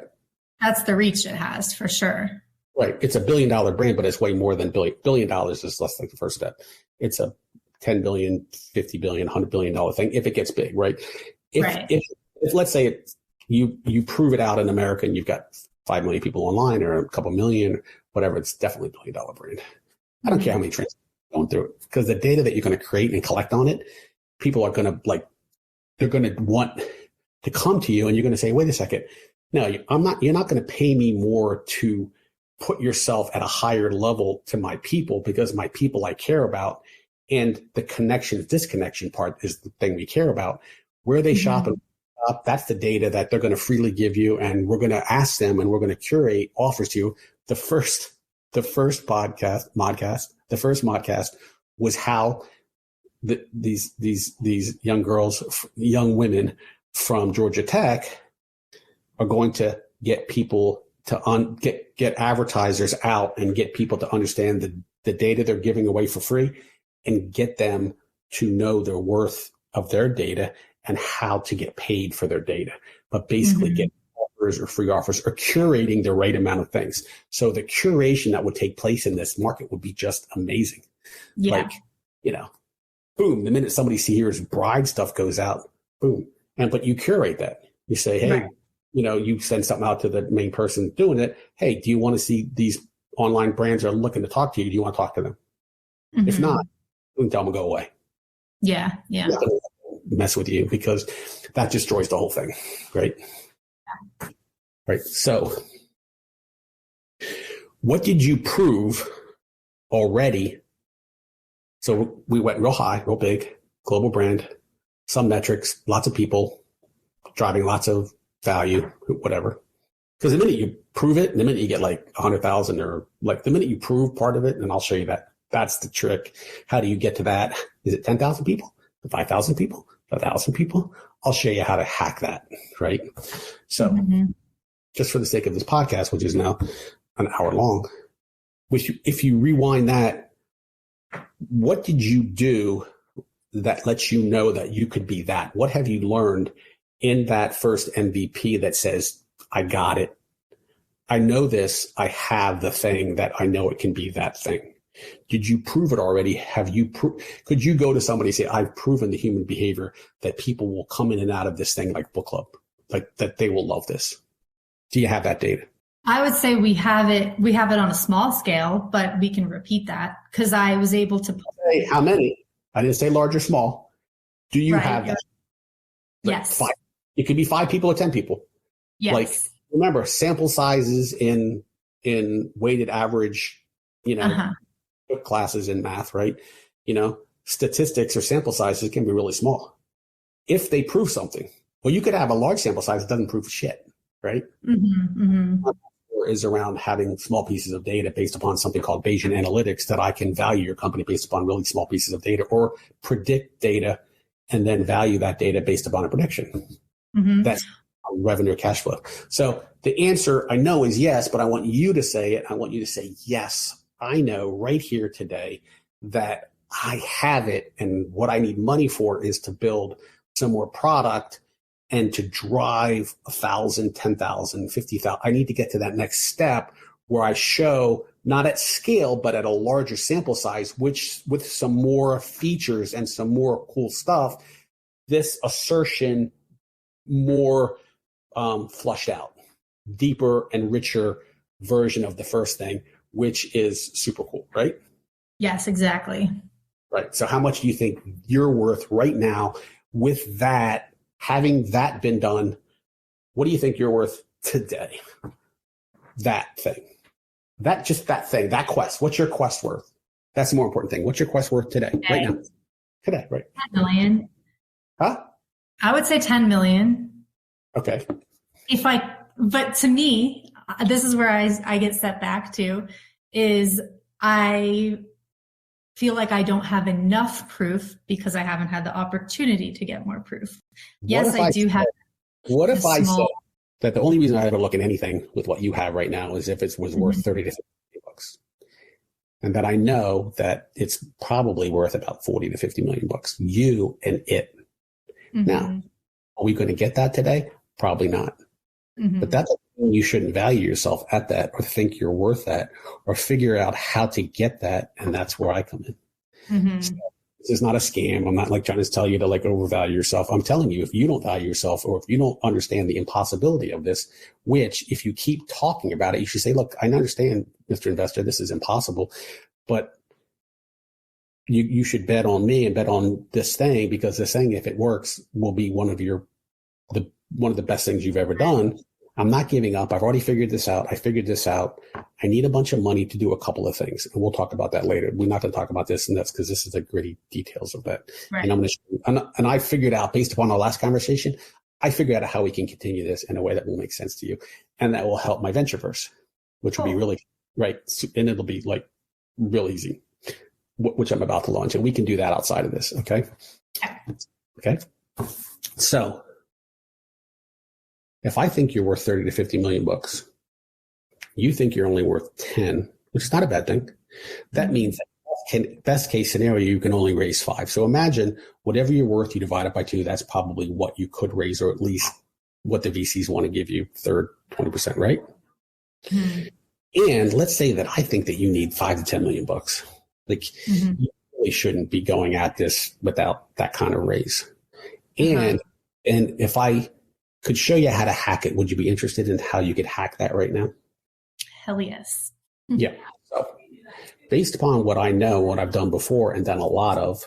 Speaker 2: That's the reach it has for sure.
Speaker 1: Right. It's $1 billion brand, but it's way more than $1 billion is less like the first step. It's a 10 billion, 50 billion, $100 billion thing if it gets big, right? If let's say you prove it out in America and you've got 5 million people online or a couple million, whatever, it's definitely $1 billion brand. I don't care how many transactions going through it, because the data that you're going to create and collect on it, people are going to they're going to want to come to you, and you're going to say, wait a second. No, you're not going to pay me more to put yourself at a higher level to my people, because my people I care about, and the disconnection part is the thing we care about. Where they shop and up, that's the data that they're going to freely give you, and we're going to ask them, and we're going to curate offers to you. The first modcast was how these young girls, young women from Georgia Tech are going to get people to get advertisers out and get people to understand the data they're giving away for free, and get them to know their worth of their data and how to get paid for their data, but basically get offers or free offers or curating the right amount of things. So the curation that would take place in this market would be just amazing.
Speaker 2: Yeah.
Speaker 1: Boom, the minute somebody hears bride stuff goes out, boom. But you curate that. You say, hey, you send something out to the main person doing it. Hey, do you want to see these online brands are looking to talk to you? Do you want to talk to them? If not, tell them to go away.
Speaker 2: Yeah. Yeah.
Speaker 1: Mess with you, because that destroys the whole thing. Right. Yeah. Right. So what did you prove already? So we went real high, real big, global brand, some metrics, lots of people driving lots of value, whatever. Because the minute you prove it, the minute you get like 100,000, or like the minute you prove part of it, and I'll show you that. That's the trick. How do you get to that? Is it 10,000 people? 5,000 people? 1,000 people? I'll show you how to hack that, right? So just for the sake of this podcast, which is now an hour long, if you rewind that, what did you do that lets you know that you could be that? What have you learned in that first MVP that says, I got it. I know this. I have the thing that I know it can be that thing. Did you prove it already? Could you go to somebody and say, I've proven the human behavior that people will come in and out of this thing like book club, like that they will love this? Do you have that data?
Speaker 2: I would say we have it on a small scale, but we can repeat that, because I was able to
Speaker 1: say how many. I didn't say large or small. Do you have that?
Speaker 2: Yes.
Speaker 1: 5. It could be 5 people or 10 people.
Speaker 2: Yes.
Speaker 1: Remember, sample sizes in weighted average, classes in math, right? Statistics or sample sizes can be really small if they prove something. Well, you could have a large sample size that doesn't prove shit, right? Is around having small pieces of data based upon something called Bayesian analytics, that I can value your company based upon really small pieces of data, or predict data and then value that data based upon a prediction. That's revenue or cash flow. So the answer I know is yes, but I want you to say it. I want you to say, yes, I know right here today that I have it. And what I need money for is to build some more product and to drive 1,000, 10,000, 50,000. I need to get to that next step where I show, not at scale, but at a larger sample size, which with some more features and some more cool stuff, this assertion more flushed out, deeper and richer version of the first thing, which is super cool, right?
Speaker 2: Yes, exactly.
Speaker 1: Right. So how much do you think you're worth right now with that? Having that been done, what do you think you're worth today? That thing, that thing, that quest. What's your quest worth? That's the more important thing. What's your quest worth today, right now? Today, right?
Speaker 2: 10 million.
Speaker 1: Huh?
Speaker 2: I would say 10 million.
Speaker 1: Okay.
Speaker 2: But to me, this is where I get set back to, is I feel like I don't have enough proof because I haven't had the opportunity to get more proof. Yes, I do have.
Speaker 1: What if I said, that the only reason I ever look at anything with what you have right now is if it was worth 30 to 50 bucks. And that I know that it's probably worth about 40 to 50 million bucks, you and it. Now, are we going to get that today? Probably not. But that doesn't mean you shouldn't value yourself at that or think you're worth that or figure out how to get that. And that's where I come in. So this is not a scam. I'm not like trying to tell you to like overvalue yourself. I'm telling you, if you don't value yourself or if you don't understand the impossibility of this, which if you keep talking about it, you should say, look, I understand, Mr. Investor, this is impossible, but you should bet on me and bet on this thing because this thing, if it works, will be one of the best things you've ever done. I'm not giving up. I've already figured this out. I figured this out. I need a bunch of money to do a couple of things. And we'll talk about that later. We're not going to talk about this, and that's because this is the gritty details of that. Right. And I'm going to show you, and I figured out, based upon our last conversation, I figured out how we can continue this in a way that will make sense to you. And that will help my Ventureverse, which will be really, right. And it'll be like real easy, which I'm about to launch. And we can do that outside of this. Okay. Okay. So, if I think you're worth 30 to 50 million bucks, you think you're only worth 10, which is not a bad thing. That means that best case scenario, you can only raise 5. So imagine whatever you're worth, you divide it by 2. That's probably what you could raise, or at least what the VCs want to give you, 20%, right? And let's say that I think that you need 5 to 10 million bucks. Like you really shouldn't be going at this without that kind of raise. And if I could show you how to hack it, would you be interested in how you could hack that right now?
Speaker 2: Hell yes.
Speaker 1: Yeah. So based upon what I know, what I've done before and done a lot of,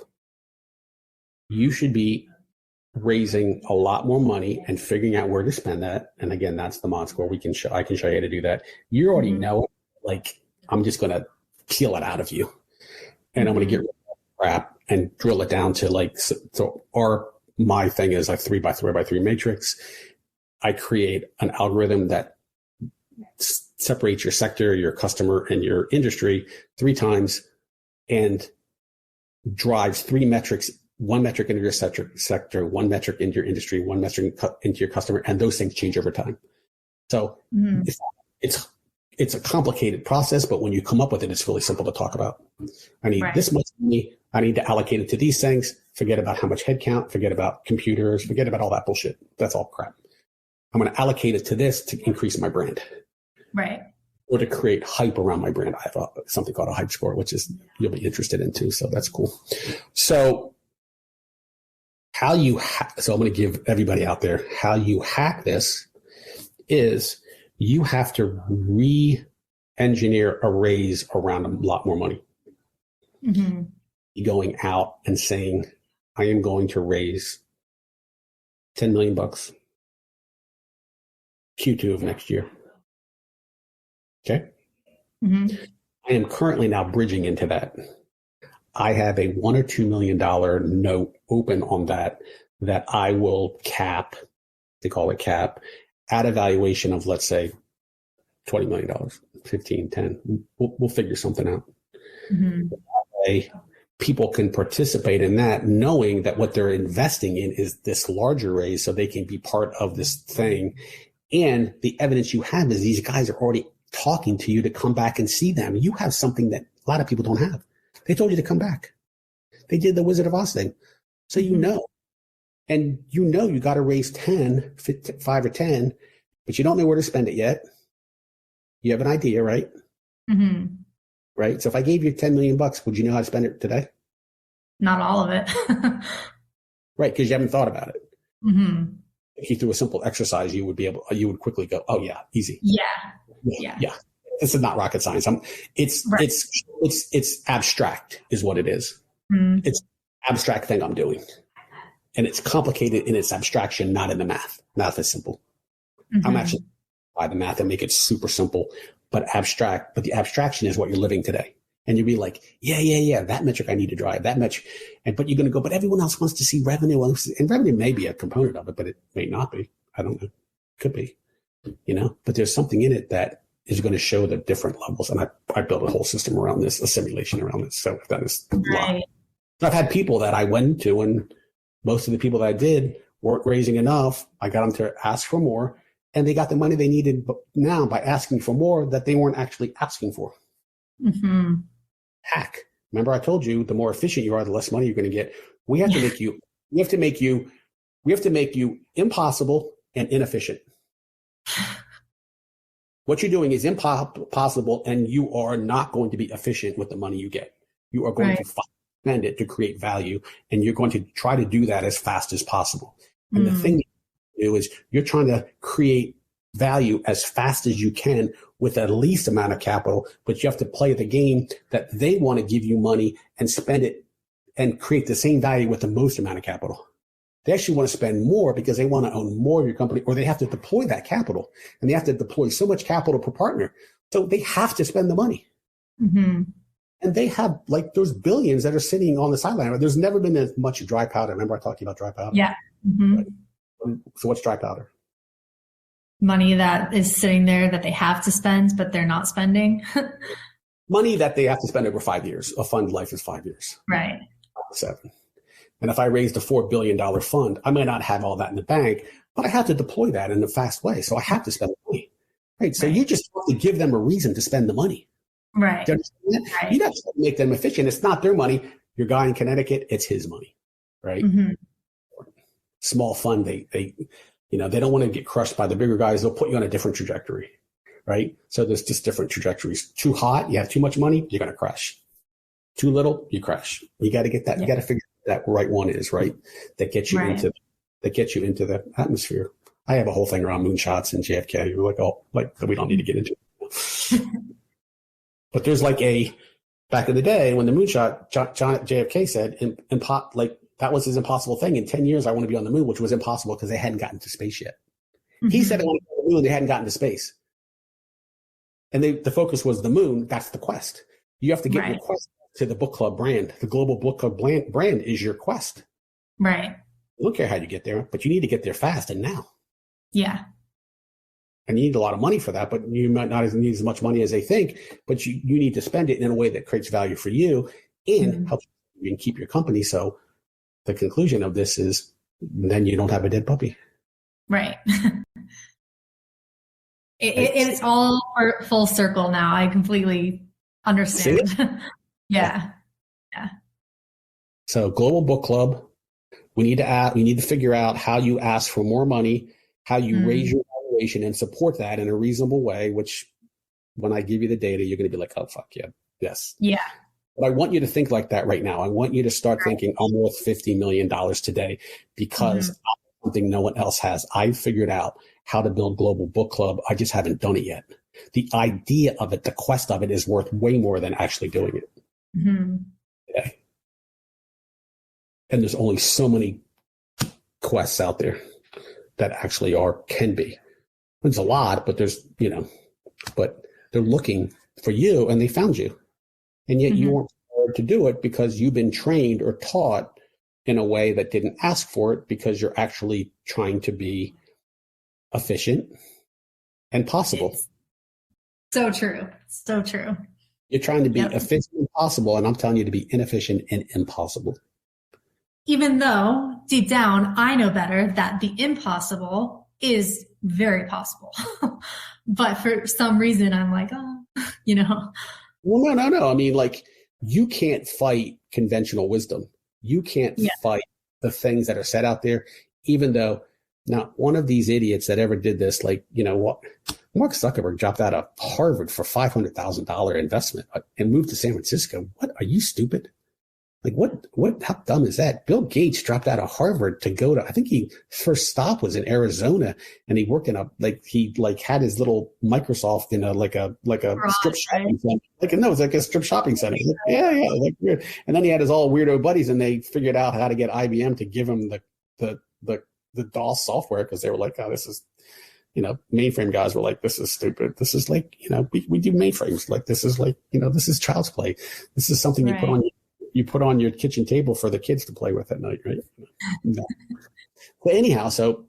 Speaker 1: you should be raising a lot more money and figuring out where to spend that. And again, that's the mod score. I can show you how to do that. You already know it. Like, I'm just going to peel it out of you and I'm going to get rid of crap and drill it down to like, my thing is a 3x3x3 matrix. I create an algorithm that separates your sector, your customer, and your industry 3 times and drives 3 metrics, 1 metric into your sector, 1 metric into your industry, 1 metric into your customer, and those things change over time. So it's a complicated process, but when you come up with it, it's really simple to talk about. I need this much money. I need to allocate it to these things. Forget about how much headcount, forget about computers, forget about all that bullshit. That's all crap. I'm going to allocate it to this to increase my brand. Right. Or to create hype around my brand. I have something called a hype score, which is you'll be interested in too. So that's cool. So so I'm going to give everybody out there how you hack this is you have to re-engineer a raise around a lot more money. Going out and saying, I am going to raise 10 million bucks Q2 of next year. Okay. I am currently now bridging into that. I have a $1 or $2 million note open on that I will cap, they call it cap, at a valuation of, let's say, $20 million, 15, 10. We'll figure something out. That way, people can participate in that knowing that what they're investing in is this larger raise so they can be part of this thing. And the evidence you have is these guys are already talking to you to come back and see them. You have something that a lot of people don't have. They told you to come back. They did the Wizard of Oz thing. So you know. And you know you got to raise 10, 5 or 10, but you don't know where to spend it yet. You have an idea, right? Right? So if I gave you 10 million bucks, would you know how to spend it today?
Speaker 2: Not all of it.
Speaker 1: Right, because you haven't thought about it. If you do a simple exercise, you would quickly go, oh yeah, easy. Yeah. This is not rocket science. It's abstract is what it is. It's abstract thing I'm doing. And it's complicated in its abstraction, not in the math. Math is simple. I'm actually by the math and make it super simple, but abstract. But the abstraction is what you're living today. And you'd be like, yeah, that metric I need to drive, that metric. But you're going to go, but everyone else wants to see revenue. And revenue may be a component of it, but it may not be. I don't know. Could be, but there's something in it that is going to show the different levels. And I built a whole system around this, a simulation around this. So I've done this a lot. I've had people that I went to, and most of the people that I did weren't raising enough. I got them to ask for more. and they got the money they needed now by asking for more that they weren't actually asking for.
Speaker 2: Mm-hmm.
Speaker 1: Hack. Remember, I told you the more efficient you are, the less money you're going to get. We have to make you. We have to make you impossible and inefficient. What you're doing is impossible, and you are not going to be efficient with the money you get. You are going to spend it to create value, and you're going to try to do that as fast as possible. And the thing you do is you're trying to create value as fast as you can with the least amount of capital, but you have to play the game that they want to give you money and spend it and create the same value with the most amount of capital. They actually want to spend more because they want to own more of your company, or they have to deploy that capital, and they have to deploy so much capital per partner. So they have to spend the money.
Speaker 2: Mm-hmm.
Speaker 1: And they have like those billions that are sitting on the sideline. There's never been as much dry powder. Remember I talked about dry powder?
Speaker 2: Yeah. Mm-hmm.
Speaker 1: Right. So what's dry powder?
Speaker 2: Money that is sitting there that they have to spend, but they're not spending.
Speaker 1: Money that they have to spend over 5 years. A fund life is 5 years.
Speaker 2: Right.
Speaker 1: 7. And if I raised a $4 billion fund, I may not have all that in the bank, but I have to deploy that in a fast way. So I have to spend the money. Right. So you just have to give them a reason to spend the money.
Speaker 2: Right.
Speaker 1: You don't have to make them efficient. It's not their money. Your guy in Connecticut, it's his money. Right.
Speaker 2: Mm-hmm.
Speaker 1: Small fund, they don't want to get crushed by the bigger guys. They'll put you on a different trajectory. Right. So there's just different trajectories. Too hot, you have too much money, you're going to crash. Too little, you crash. You got to get that. You got to figure that right one is, right? That gets you into the atmosphere. I have a whole thing around moonshots and JFK. We're we don't need to get into it. But there's back in the day when the moonshot, JFK said, that was his impossible thing. In 10 years, I want to be on the moon, which was impossible because they hadn't gotten to space yet. Mm-hmm. He said, I want to be on the moon. They hadn't gotten to space. And the focus was the moon. That's the quest. You have to get your quest to the book club brand. The global book club brand is your quest.
Speaker 2: Right.
Speaker 1: You don't care how you get there, but you need to get there fast and now.
Speaker 2: Yeah.
Speaker 1: And you need a lot of money for that, but you might not need as much money as they think, but you need to spend it in a way that creates value for you and helps you and keep your company. So the conclusion of this is then you don't have a dead puppy.
Speaker 2: Right. It's all full circle now. I completely understand. Yeah.
Speaker 1: So global book club, we need to figure out how you ask for more money, how you raise your valuation and support that in a reasonable way, which when I give you the data, you're going to be like, oh, fuck yeah. Yes.
Speaker 2: Yeah.
Speaker 1: But I want you to think like that right now. I want you to start thinking, I'm worth $50 million today because I'm something no one else has. I figured out how to build global book club. I just haven't done it yet. The idea of it, the quest of it is worth way more than actually doing it.
Speaker 2: Mm-hmm.
Speaker 1: Yeah. And there's only so many quests out there that actually can be. There's a lot, but but they're looking for you and they found you. And yet you weren't prepared to do it because you've been trained or taught in a way that didn't ask for it because you're actually trying to be efficient and possible.
Speaker 2: It's so true. So true.
Speaker 1: You're trying to be efficient and possible, and I'm telling you to be inefficient and impossible.
Speaker 2: Even though deep down, I know better that the impossible is very possible. But for some reason, I'm like, Well,
Speaker 1: no. I mean, you can't fight conventional wisdom. You can't fight the things that are set out there, even though not one of these idiots that ever did this, Mark Zuckerberg dropped out of Harvard for $500,000 investment and moved to San Francisco. What, are you stupid? How dumb is that? Bill Gates dropped out of Harvard to go to, I think first stop was in Arizona, and he worked in had his little Microsoft in a strip shopping center. It's like a strip shopping center. Weird. And then he had his all weirdo buddies, and they figured out how to get IBM to give him the DOS software because they were like, oh, this is, mainframe guys were like, this is stupid. This is we do mainframes. This is child's play. This is something you put on your kitchen table for the kids to play with at night, right? No. But anyhow, so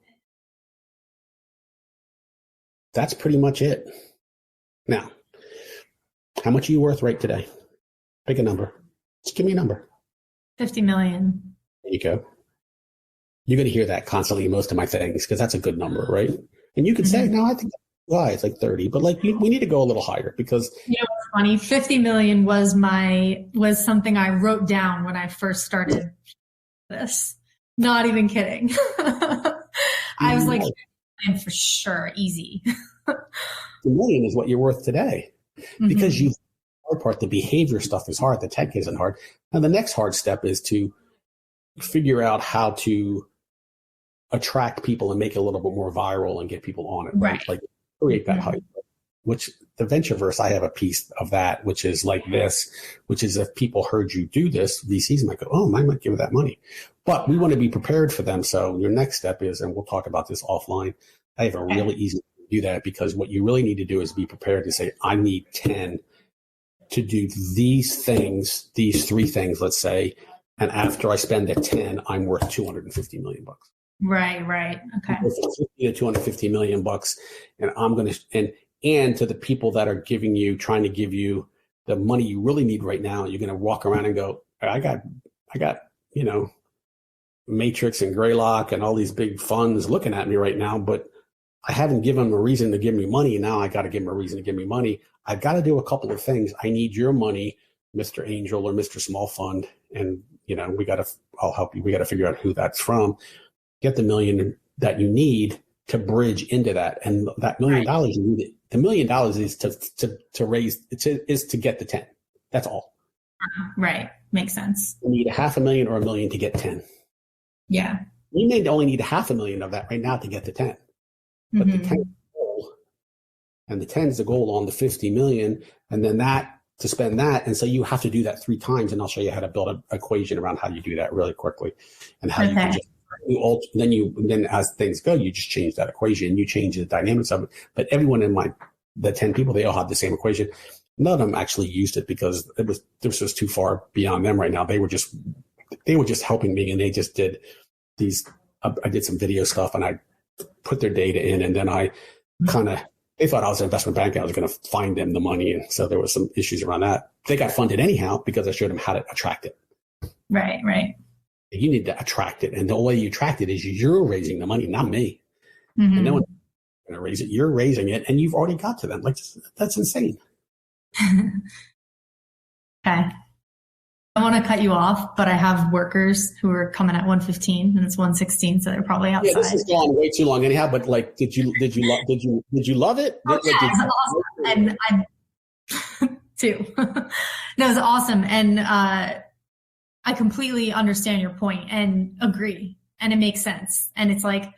Speaker 1: that's pretty much it. Now, how much are you worth right today? Pick a number. Just give me a number.
Speaker 2: 50 million.
Speaker 1: There you go. You're going to hear that constantly in most of my things because that's a good number, right? And you could say, no, I think why it's like 30, but like we need to go a little higher because
Speaker 2: what's funny, 50 million was something I wrote down when I first started this. Not even kidding. I was like, and for sure, easy.
Speaker 1: $1 million is what you're worth today because the hard part, the behavior stuff is hard. The tech isn't hard. Now the next hard step is to figure out how to attract people and make it a little bit more viral and get people on it, right? Like create that hype. Which the Ventureverse, I have a piece of that, which is like this, which is if people heard you do this, VCs might go, oh, I might give that money. But we want to be prepared for them. So your next step is, and we'll talk about this offline, I have a really easy way to do that because what you really need to do is be prepared to say, I need 10 to do these things, these 3 things, let's say. And after I spend the 10, I'm worth $250 million.
Speaker 2: Right. Okay.
Speaker 1: $250 million. And I'm going to, and to the people that are trying to give you the money you really need right now, you're going to walk around and go, I got, Matrix and Greylock and all these big funds looking at me right now, but I haven't given them a reason to give me money. Now I got to give them a reason to give me money. I've got to do a couple of things. I need your money, Mr. Angel or Mr. Small Fund. And, I'll help you. We got to figure out who that's from. Get the $1 million that you need to bridge into that. And that $1 million, you need it. The $1 million is to raise, is to get the 10. That's all.
Speaker 2: Right. Makes sense.
Speaker 1: You need $500,000 or $1 million to get 10.
Speaker 2: Yeah.
Speaker 1: You may only need $500,000 of that right now to get the 10. But the 10 is the goal. And the 10 is the goal on the 50 million. And then that to spend that. And so you have to do that 3 times. And I'll show you how to build an equation around how you do that really quickly and how you can just then as things go, you just change that equation. You change the dynamics of it. But everyone in the 10 people, they all have the same equation. None of them actually used it because this was too far beyond them right now. They were just helping me, and they just did these. I did some video stuff, and I put their data in, and then I they thought I was an investment bank and I was going to find them the money, and so there was some issues around that. They got funded anyhow because I showed them how to attract it.
Speaker 2: Right.
Speaker 1: You need to attract it. And the way you attract it is you're raising the money, not me. And no one's going to raise it. You're raising it and you've already got to them. Like, that's insane.
Speaker 2: Okay. I want to cut you off, but I have workers who are coming at 1:15 and it's 1:16, so they're probably outside. Yeah,
Speaker 1: this is gone way too long anyhow, but like, did you love it?
Speaker 2: Oh, yeah, it's awesome. And I too. No, it's awesome. And, I completely understand your point and agree. And it makes sense. And it's like,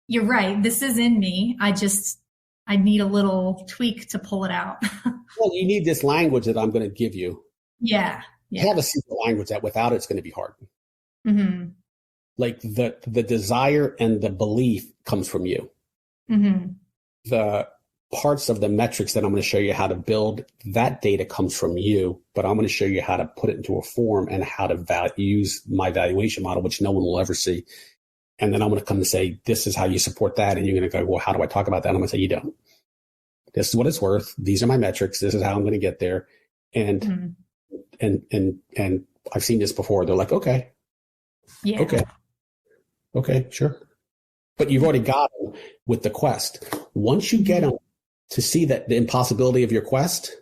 Speaker 2: you're right. This is in me. I need a little tweak to pull it out.
Speaker 1: Well, you need this language that I'm going to give you.
Speaker 2: Yeah.
Speaker 1: You have a simple language that without it's going to be hard. Like the desire and the belief comes from you. The parts of the metrics that I'm going to show you how to build, that data comes from you, but I'm going to show you how to put it into a form and how to use my valuation model, which no one will ever see. And then I'm going to come and say, this is how you support that. And you're going to go, well, how do I talk about that? And I'm going to say, you don't. This is what it's worth. These are my metrics. This is how I'm going to get there. And, and I've seen this before. They're like, okay.
Speaker 2: Yeah.
Speaker 1: Okay, sure. But you've already got them with the quest. Once you get them to see that the impossibility of your quest,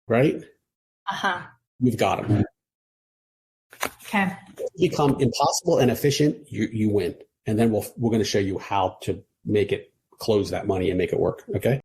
Speaker 1: right? You've got them.
Speaker 2: Okay.
Speaker 1: Become impossible and efficient, you win. And then we're going to show you how to make it close that money and make it work. Okay.